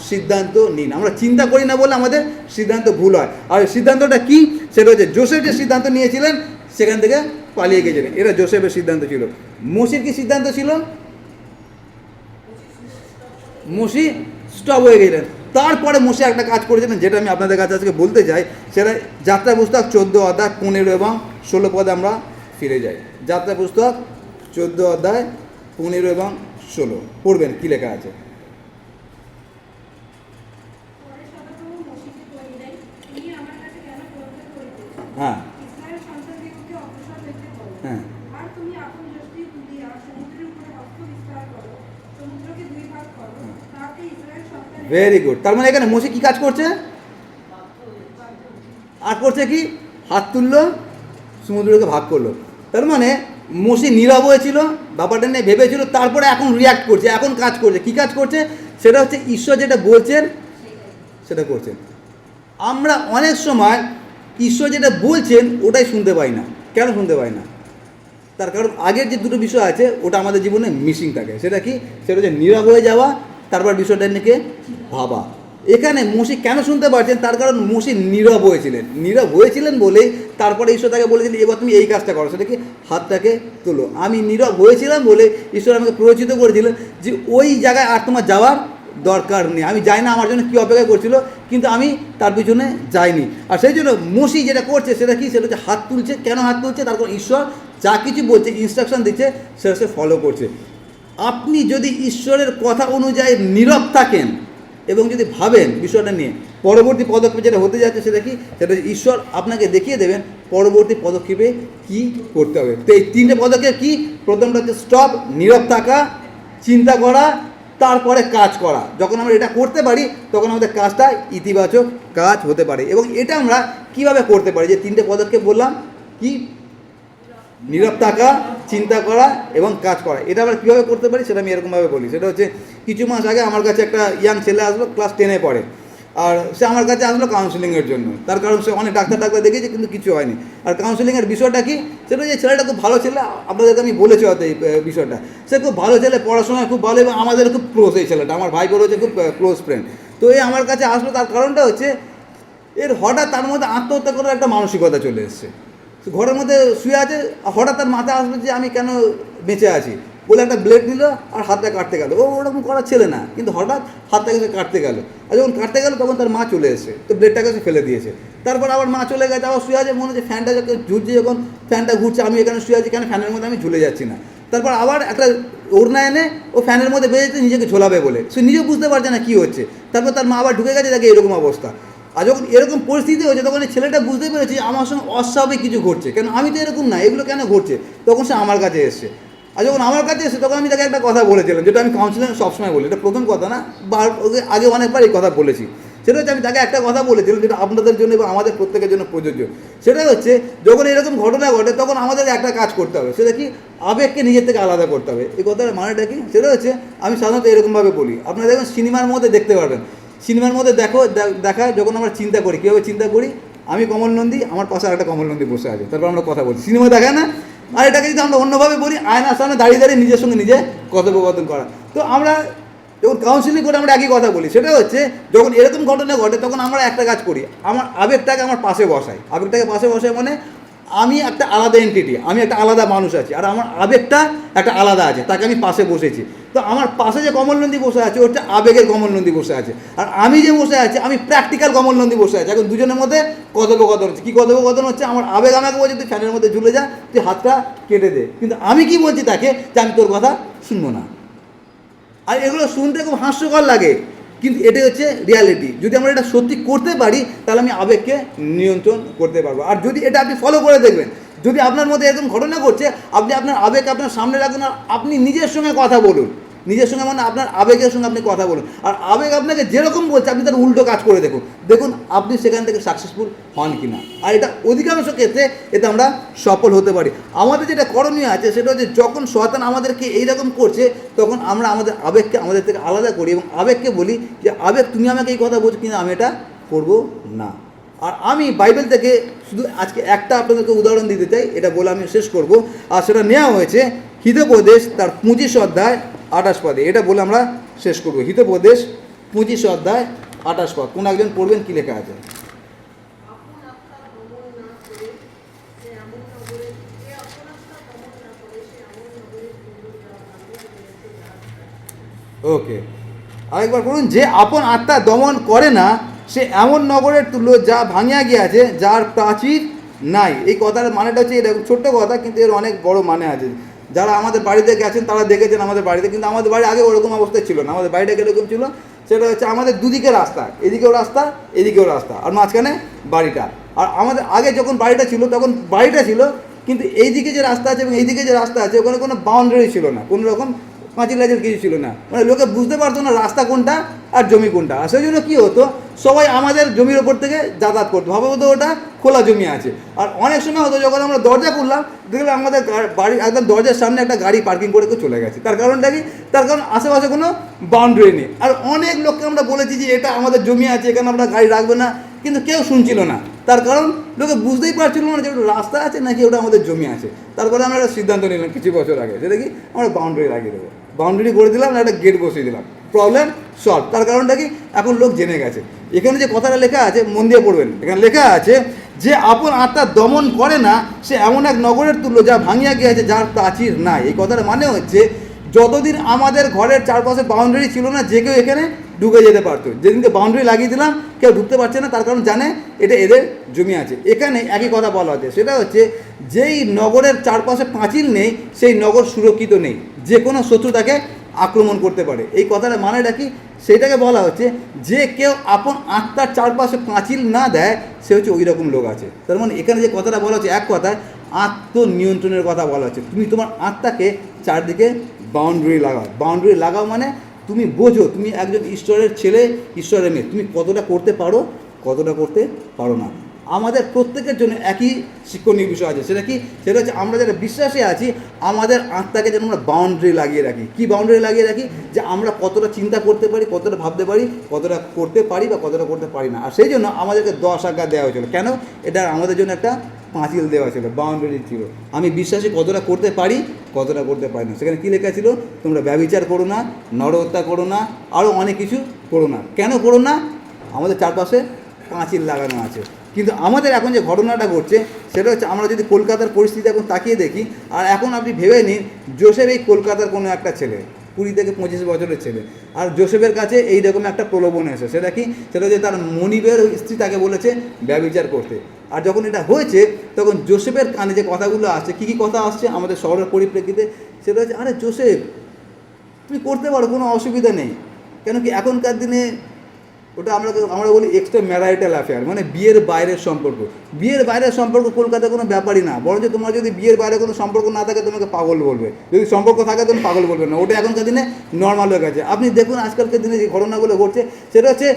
Speaker 1: সিদ্ধান্ত নিন। আমরা চিন্তা করি না বলে আমাদের সিদ্ধান্ত ভুল হয়। আর সিদ্ধান্তটা কি? সেটা হচ্ছে যোসেফ যে সিদ্ধান্ত নিয়েছিলেন সেখান থেকে পালিয়ে গেছিলেন, এটা যোসেফের সিদ্ধান্ত ছিল। মোশির কি সিদ্ধান্ত ছিল? মোশি স্টপ হয়ে গেলেন। তারপরে মোশি একটা কাজ করেছিলেন, যেটা আমি আপনাদের কাছে আজকে বলতে চাই। সেটা যাত্রা পুস্তক 14 অধ্যায় 15 এবং 16 পদে আমরা ফিরে যাই। যাত্রা পুস্তক 14 অধ্যায় 15 এবং 16 পড়বেন কী লেখা আছে। হ্যাঁ হ্যাঁ, ভেরি গুড। তার মানে এখানে মোশে কি কাজ করছে? আর করছে কি? হাত তুললো, সমুদ্রকে ভাগ করলো। তার মানে মোশে নীরব হয়েছিল, ব্যাপারটা নিয়ে ভেবেছিল, তারপরে এখন রিয়াক্ট করছে, এখন কাজ করছে। কি কাজ করছে? সেটা হচ্ছে ঈশ্বর যেটা বলছেন সেটা করছেন। আমরা অনেক সময় ঈশ্বর যেটা বলছেন ওটাই শুনতে পাই না। কেন শুনতে পাই না? তার কারণ আগের যে দুটো বিষয় আছে ওটা আমাদের জীবনে মিসিং থাকে। সেটা কি? সেটা হচ্ছে নীরব হয়ে যাওয়া, তারপর বিষয়টা নিয়ে ভাবা। এখানে মোশি কেন শুনতে পারছেন? তার কারণ মোশি নীরব হয়েছিলেন বলেই তারপরে ঈশ্বর তাকে বলেছিলেন এবার তুমি এই কাজটা করো। সেটা কি? হাতটাকে তোলো। আমি নীরব হয়েছিলাম বলে ঈশ্বর আমাকে প্ররোচিত করেছিলেন যে ওই জায়গায় আর তোমার যাওয়ার দরকার নেই। আমি যাই না আমার জন্য কী অপেক্ষা করছিল, কিন্তু আমি তার পিছনে যাইনি। আর সেই জন্য মোশি যেটা করছে সেটা কি? সেটা হচ্ছে হাত তুলছে। কেন হাত তুলছে? তার কারণ ঈশ্বর যা কিছু বলছে, ইনস্ট্রাকশন দিচ্ছে, সেটা সে ফলো করছে। আপনি যদি ঈশ্বরের কথা অনুযায়ী নীরব থাকেন এবং যদি ভাবেন বিষয়টা নিয়ে, পরবর্তী পদক্ষেপ যেটা হতে যাচ্ছে সেটা কি? সেটা ঈশ্বর আপনাকে দেখিয়ে দেবেন পরবর্তী পদক্ষেপে কি করতে হবে। তো এই 3টে পদক্ষেপ কি? প্রথমটা হচ্ছে স্টপ, নীরব থাকা, চিন্তা করা, তারপরে কাজ করা। যখন আমরা এটা করতে পারি তখন আমাদের কাজটা ইতিবাচক কাজ হতে পারে। এবং এটা আমরা কিভাবে করতে পারি? যে 3টে পদক্ষেপ বললাম, কি? নীরব থাকা, চিন্তা করা এবং কাজ করা। এটা আমরা কীভাবে করতে পারি সেটা আমি এরকমভাবে বলি। সেটা হচ্ছে কিছু মাস আগে আমার কাছে একটা ইয়াং ছেলে আসলো, ক্লাস 10-এ পড়ে। আর সে আমার কাছে আসলো কাউন্সিলিংয়ের জন্য। তার কারণ সে অনেক ডাক্তার দেখেছে কিন্তু কিছু হয়নি। আর কাউন্সিলিংয়ের বিষয়টা কি? সেটা যে ছেলেটা খুব ভালো ছেলে, আপনাদেরকে আমি বলেছি হয়তো এই বিষয়টা। সে খুব ভালো ছেলে, পড়াশোনায় খুব ভালো এবং আমাদের খুব ক্লোজ এই ছেলেটা, আমার ভাই বড় হচ্ছে খুব ক্লোজ ফ্রেন্ড। তো এই আমার কাছে আসলো, তার কারণটা হচ্ছে এর হঠাৎ তার মধ্যে আত্মহত্যা করার একটা মানসিকতা চলে এসছে। ঘরের মধ্যে শুয়ে আছে, হঠাৎ তার মাথায় আসলো যে আমি কেন বেঁচে আছি বলে একটা ব্লেড নিল আর হাতটা কাটতে গেল। ও ওরকম করার ছেলে না, কিন্তু হঠাৎ হাতটাকে সে কাটতে গেল। আর যখন কাটতে গেল তখন তার মা চলে এসেছে, তো ব্লেডটাকে সে ফেলে দিয়েছে। তারপর আবার মা চলে গেছে, আবার শুয়ে আছে, মনে হচ্ছে ফ্যানটা যখন ঝুলছে, যখন ফ্যানটা ঘুরছে আমি এখানে শুয়ে আছি, কেন ফ্যানের মধ্যে আমি ঝুলে যাচ্ছি না। তারপর আবার একটা ওড়না এনে ও ফ্যানের মধ্যে বেরিয়েছে নিজেকে ঝোলাবে বলে, সে নিজেও বুঝতে পারছে না কী হচ্ছে। তারপর তার মা আবার ঢুকে গেছে, দেখে এরকম অবস্থা। আর যখন এরকম পরিস্থিতি হয়েছে তখন এই ছেলেটা বুঝতে পেরেছে আমার সঙ্গে অস্বাভাবিক কিছু ঘটছে, কেন আমি তো এরকম না, এগুলো কেন ঘটছে। তখন সে আমার কাছে এসছে। আর যখন আমার কাছে এসে তখন আমি তাকে একটা কথা বলেছিলাম, যেটা আমি কাউন্সিলিং সবসময় বলি, এটা প্রথম কথা না, আগে অনেকবার এই কথা বলেছি। সেটা হচ্ছে আমি তাকে একটা কথা বলেছিলাম যেটা আপনাদের জন্য এবং আমাদের প্রত্যেকের জন্য প্রযোজ্য। সেটা হচ্ছে যখন এরকম ঘটনা ঘটে তখন আমাদের একটা কাজ করতে হবে, সেটা কি? আবেগকে নিজের থেকে আলাদা করতে হবে। এই কথার মানেটা কি? সেটা হচ্ছে আমি সাধারণত এরকমভাবে বলি, আপনারা দেখবেন সিনেমার মধ্যে দেখতে পারবেন, সিনেমার মধ্যে দেখায় যখন আমরা চিন্তা করি, কীভাবে চিন্তা করি, আমি কমল নন্দী, আমার পাশে আরেকটা কমল নন্দী বসে আছে, তারপর আমরা কথা বলছি, সিনেমা দেখে না? আর এটাকে যদি আমরা অন্যভাবে বলি, আয়নার সামনে দাঁড়িয়ে দাঁড়িয়ে নিজের সঙ্গে নিজে কথোপকথন করা। তো আমরা যখন কাউন্সিলিং করে আমরা একই কথা বলি, সেটা হচ্ছে যখন এরকম ঘটনা ঘটে তখন আমরা একটা কাজ করি, আমার আবেগটাকে আমার পাশে বসাই। আবেগটাকে পাশে বসাই মানে আমি একটা আলাদা এন্টিটি, আমি একটা আলাদা মানুষ আছি, আর আমার আবেগটা একটা আলাদা আছে, তাকে আমি পাশে বসেছি। তো আমার পাশে যে কমল নন্দী বসে আছে ওটা আবেগের কমল নন্দী বসে আছে, আর আমি যে বসে আছি আমি প্র্যাকটিক্যাল কমল নন্দী বসে আছি। এখন দুজনের মধ্যে কথোপকথন হচ্ছে। কী কথোপকথন হচ্ছে? আমার আবেগ আমাকে বলছে তুই ফ্যানের মধ্যে ঝুলে যা, তুই হাতটা কেটে দে, কিন্তু আমি কি বলছি তাকে যে আমি তোর কথা শুনবো না। আর এগুলো শুনতে খুব হাস্যকর লাগে, কিন্তু এটাই হচ্ছে রিয়ালিটি। যদি আমরা এটা সত্যি করতে পারি তাহলে আমি আবেগকে নিয়ন্ত্রণ করতে পারবো। আর যদি এটা আপনি ফলো করে দেখবেন, যদি আপনার মধ্যে এরকম ঘটনা ঘটছে, আপনি আপনার আবেগ আপনার সামনে রাখুন আর আপনি নিজের সঙ্গে কথা বলুন। নিজের সঙ্গে মানে আপনার আবেগের সঙ্গে আপনি কথা বলুন, আর আবেগ আপনাকে যেরকম বলছে আপনি তার উল্টো কাজ করে দেখুন, দেখুন আপনি সেখান থেকে সাকসেসফুল হন কি না। আর এটা অধিকাংশ ক্ষেত্রে এতে আমরা সফল হতে পারি। আমাদের যেটা করণীয় আছে সেটা হচ্ছে যখন শয়তান আমাদেরকে এইরকম করছে তখন আমরা আমাদের আবেগকে আমাদের থেকে আলাদা করি এবং আবেগকে বলি যে আবেগ তুমি আমাকে এই কথা বলছো, কিন্তু আমি এটা করবো না। আর আমি বাইবেল থেকে শুধু আজকে একটা আপনাদেরকে উদাহরণ দিতে চাই, এটা বলে আমি শেষ করব। আর সেটা নেওয়া হয়েছে হিতোপদেশ তার 25 অধ্যায় 28 পদে। এটা বলে আমরা শেষ করব। হিতোপদেশ 25 অধ্যায় 28 পদ। কোন একজন পড়বেন, কি লেখা আছে? ওকে, আরেকবার পড়ুন। যে আপন আত্মা দমন করে না সে এমন নগরের তুল্য যা ভাঙিয়া গিয়াছে, যার প্রাচীর নাই। এই কথার মানেটা হচ্ছে এরকম ছোট্ট কথা, কিন্তু এর অনেক বড় মানে আছে। যারা আমাদের বাড়িতে গেছেন তারা দেখেছেন আমাদের বাড়িতে, কিন্তু আমাদের বাড়ি আগে ওরকম অবস্থায় ছিল না। আমাদের বাড়িটা কীরকম ছিল সেটা হচ্ছে আমাদের দুদিকে রাস্তা, এদিকেও রাস্তা এদিকেও রাস্তা, আর মাঝখানে বাড়িটা। আর আমাদের আগে যখন বাড়িটা ছিল তখন বাড়িটা ছিল, কিন্তু এইদিকে যে রাস্তা আছে এবং এইদিকে যে রাস্তা আছে ওখানে কোনো বাউন্ডারি ছিল না, কোনো রকম পাঁচিল লাচের কিছু ছিল না। মানে লোকে বুঝতে পারতো না রাস্তা কোনটা আর জমি কোনটা। আর সেই জন্য কী হতো, সবাই আমাদের জমির ওপর থেকে যাতায়াত করতো, ভাবতো ওটা খোলা জমি আছে। আর অনেক সময় হতো যখন আমরা দরজা খুললাম দেখলাম আমাদের বাড়ির একদম দরজার সামনে একটা গাড়ি পার্কিং করে কেউ চলে গেছে। তার কারণটা কি? তার কারণ আশেপাশে কোনো বাউন্ডারি নেই। আর অনেক লোককে আমরা বলেছি যে এটা আমাদের জমি আছে, এখানে আমরা গাড়ি রাখবে না, কিন্তু কেউ শুনছিল না। তার কারণ লোকে বুঝতেই পারছিল না যে ওটা রাস্তা আছে নাকি ওটা আমাদের জমি আছে। তারপরে আমরা একটা সিদ্ধান্ত নিলাম কিছু বছর আগে, সেটা কি আমরা বাউন্ডারি লাগিয়ে দেবো, বাউন্ডারি করে দিলাম, একটা গেট বসিয়ে দিলাম, প্রবলেম সলভ। তার কারণটা কি? এখন লোক জেনে গেছে। এখানে যে কথাটা লেখা আছে মন দিয়ে পড়বেন, এখানে লেখা আছে যে আপন আত্মা দমন করে না সে এমন এক নগরের তুল্য যা ভাঙিয়া গিয়েছে, যার প্রাচীর নাই। এই কথাটা মানে হচ্ছে যতদিন আমাদের ঘরের চারপাশে বাউন্ডারি ছিল না যে কেউ এখানে ঢুকে যেতে পারতো। যেদিনকে বাউন্ডারি লাগিয়ে দিলাম কেউ ঢুকতে পারছে না, তার কারণ জানে এটা এদের জমি আছে। এখানে একই কথা বলা হচ্ছে, সেটা হচ্ছে যেই নগরের চারপাশে পাঁচিল নেই সেই নগর সুরক্ষিত নেই, যে কোনো শত্রু তাকে আক্রমণ করতে পারে। এই কথাটা মানেটা কি? সেইটাকে বলা হচ্ছে যে কেউ আপন আত্মার চারপাশে পাঁচিল না দেয় সে হচ্ছে ওই রকম লোক আছে। তার মানে এখানে যে কথাটা বলা হচ্ছে এক কথায় আত্মনিয়ন্ত্রণের কথা বলা হচ্ছে। তুমি তোমার আত্মাকে চারদিকে বাউন্ডারি লাগাও। বাউন্ডারি লাগাও মানে তুমি বোঝো তুমি একজন ঈশ্বরের ছেলে, ঈশ্বরের মেয়ে, তুমি কতটা করতে পারো কতটা করতে পারো না। আমাদের প্রত্যেকের জন্য একই শিক্ষণীয় বিষয় আছে। সেটা কি? সেটা হচ্ছে আমরা যারা বিশ্বাসে আছি আমাদের আত্মাকে যেন আমরা বাউন্ডারি লাগিয়ে রাখি। কি বাউন্ডারি লাগিয়ে রাখি? যে আমরা কতটা চিন্তা করতে পারি, কতটা ভাবতে পারি, কতটা করতে পারি বা কতটা করতে পারি না। আর সেই জন্য আমাদেরকে 10 আজ্ঞা দেওয়া হয়েছিল। কেন? এটা আমাদের জন্য একটা পাঁচিল দেওয়া ছিল, বাউন্ডারি ছিল। আমি বিশ্বাসী কতটা করতে পারি কতটা করতে পারি না। সেখানে কী লেখা ছিল? তোমরা ব্যভিচার করো না, নরহত্যা করো না, আরও অনেক কিছু করো না। কেন করো না? আমাদের চারপাশে পাঁচিল লাগানো আছে। কিন্তু আমাদের এখন যে ঘটনাটা ঘটছে সেটা হচ্ছে আমরা যদি কলকাতার পরিস্থিতি এখন তাকিয়ে দেখি, আর এখন আপনি ভেবে নিন জোসেফ এই কলকাতার কোনো একটা ছেলে, 20 থেকে 25 বছরের ছেলে, আর জোসেফের কাছে এইরকম একটা প্রলোভন এসে, সেটা কি? সেটা হচ্ছে তার মনিবের স্ত্রী তাকে বলেছে ব্যভিচার করতে। আর যখন এটা হয়েছে তখন জোসেফের কানে যে কথাগুলো আসছে, কী কী কথা আসছে আমাদের শহরের পরিপ্রেক্ষিতে, সেটা হচ্ছে আরে জোসেফ তুমি করতে পারো, কোনো অসুবিধা নেই। কেন কি এখনকার দিনে ওটা আমরা বলি এক্সট্রা ম্যারাইটাল অ্যাফেয়ার, মানে বিয়ের বাইরের সম্পর্ক। বিয়ের বাইরের সম্পর্ক কলকাতায় কোনো ব্যাপারই না, বরঞ্চ তোমার যদি বিয়ের বাইরে কোনো সম্পর্ক না থাকে তোমাকে পাগল বলবে, যদি সম্পর্ক থাকে তখন পাগল বলবে না। ওটা এখনকার দিনে নর্মাল হয়ে গেছে। আপনি দেখুন আজকালকার দিনে যে ঘটনাগুলো ঘটছে সেটা হচ্ছে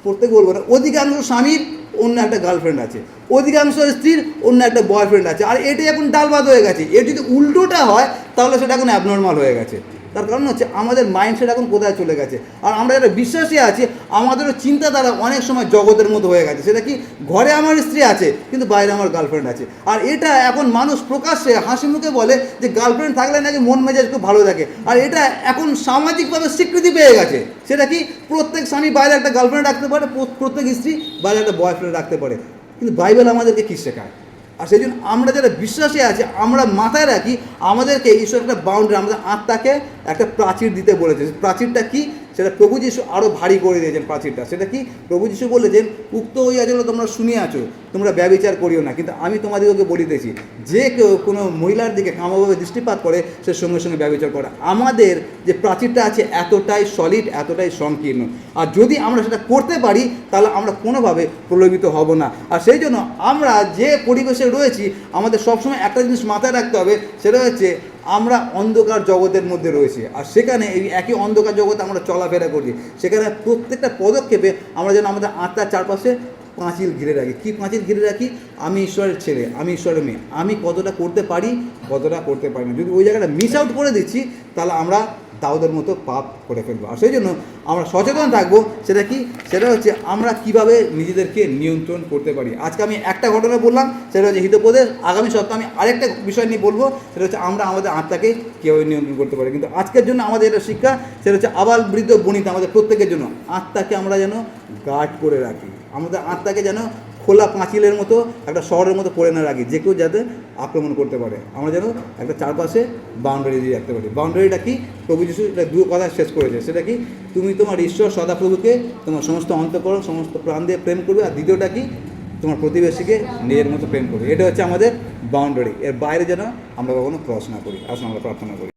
Speaker 1: প্রত্যেক বলবো না, অধিকাংশ স্বামীর অন্য একটা গার্লফ্রেন্ড আছে, অধিকাংশ স্ত্রীর অন্য একটা বয়ফ্রেন্ড আছে। আর এটি এখন ডালবাদ হয়ে গেছে। এর যদি উল্টোটা হয় তাহলে সেটা এখন অ্যাবনর্মাল হয়ে গেছে। তার কারণ হচ্ছে আমাদের মাইন্ডসেট এখন কোথায় চলে গেছে। আর আমরা যারা বিশ্বাসী আছি আমাদেরও চিন্তাধারা অনেক সময় জগতের মতো হয়ে গেছে। সেটা কি, ঘরে আমার স্ত্রী আছে কিন্তু বাইরে আমার গার্লফ্রেন্ড আছে। আর এটা এখন মানুষ প্রকাশ্যে হাসি মুখে বলে যে গার্লফ্রেন্ড থাকলে নাকি মন মেজাজ খুব ভালো থাকে। আর এটা এখন সামাজিকভাবে স্বীকৃতি পেয়ে গেছে। সেটা কি, প্রত্যেক স্বামী বাইরে একটা গার্লফ্রেন্ড রাখতে পারে, প্রত্যেক স্ত্রী বাইরে একটা বয়ফ্রেন্ড রাখতে পারে। কিন্তু বাইবেল আমাদেরকে কী শেখায়? আর সেই জন্য আমরা যারা বিশ্বাসী আছি, আমরা মাথায় রাখি আমাদেরকে ঈশ্বর একটা বাউন্ডারি, আমাদের আত্মাকে একটা প্রাচীর দিতে বলেছে। প্রাচীরটা কি? সেটা প্রভু যিশু আরও ভারী করে দিয়েছেন প্রাচীরটা। সেটা কি? প্রভু যিশু বলেছেন, উক্ত হইয়াছিল তোমরা শুনিয়াছো, তোমরা ব্যভিচার করিও না, কিন্তু আমি তোমাদেরকে বলিতেছি যে কেউ কোনো মহিলার দিকে কামভাবে দৃষ্টিপাত করে সে সঙ্গে সঙ্গে ব্যভিচার করে। আমাদের যে প্রাচীরটা আছে এতটাই সলিড, এতটাই সংকীর্ণ। আর যদি আমরা সেটা করতে পারি তাহলে আমরা কোনোভাবে প্রলোভিত হব না। আর সেই জন্য আমরা যে পরিবেশে রয়েছি আমাদের সবসময় একটা জিনিস মাথায় রাখতে হবে, সেটা হচ্ছে আমরা অন্ধকার জগতের মধ্যে রয়েছি। আর সেখানে এই একই অন্ধকার জগতে আমরা চলাফেরা করছি। সেখানে প্রত্যেকটা পদক্ষেপে আমরা যেন আমাদের আত্মার চারপাশে পাঁচিল ঘিরে রাখি। কী পাঁচিল ঘিরে রাখি? আমি ঈশ্বরের ছেলে, আমি ঈশ্বরের মেয়ে, আমি কতটা করতে পারি, কতটা করতে পারি না। যদি ওই জায়গাটা মিস আউট করে দিচ্ছি তাহলে আমরা দাউদের মতো পাপ করে ফেলবো। আর সেই জন্য আমরা সচেতন থাকবো। সেটা কি? সেটা হচ্ছে আমরা কিভাবে নিজেদেরকে নিয়ন্ত্রণ করতে পারি। আজকে আমি একটা ঘটনা বললাম, সেটা হচ্ছে হিতোপদেশ। আগামী সপ্তাহে আমি আরেকটা বিষয় নিয়ে বলবো, সেটা হচ্ছে আমরা আমাদের আত্মাকে কীভাবে নিয়ন্ত্রণ করতে পারি। কিন্তু আজকের জন্য আমাদের এটা শিক্ষা, সেটা হচ্ছে আবাল বৃদ্ধ বনিতা আমাদের প্রত্যেকের জন্য আত্মাকে আমরা যেন গার্ড করে রাখি। আমাদের আত্মাকে যেন খোলা পাঁচিলের মতো, একটা শহরের মতো করে না রাখি, যে কেউ যাতে আক্রমণ করতে পারে। আমরা যেন একটা চারপাশে বাউন্ডারি দিয়ে রাখতে পারি। বাউন্ডারিটা কি? প্রভু যিশু এটা দু কথা শেষ করেছে। সেটা কি? তুমি তোমার ঈশ্বর সদাপ্রভুকে তোমার সমস্ত অন্তঃকরণ, সমস্ত প্রাণ দিয়ে প্রেম করবে। আর দ্বিতীয়টা কি? তোমার প্রতিবেশীকে নিজের মতো প্রেম করবে। এটা হচ্ছে আমাদের বাউন্ডারি। এর বাইরে যেন আমরা কখনো ক্রস না করি। আসুন আমরা প্রার্থনা করি।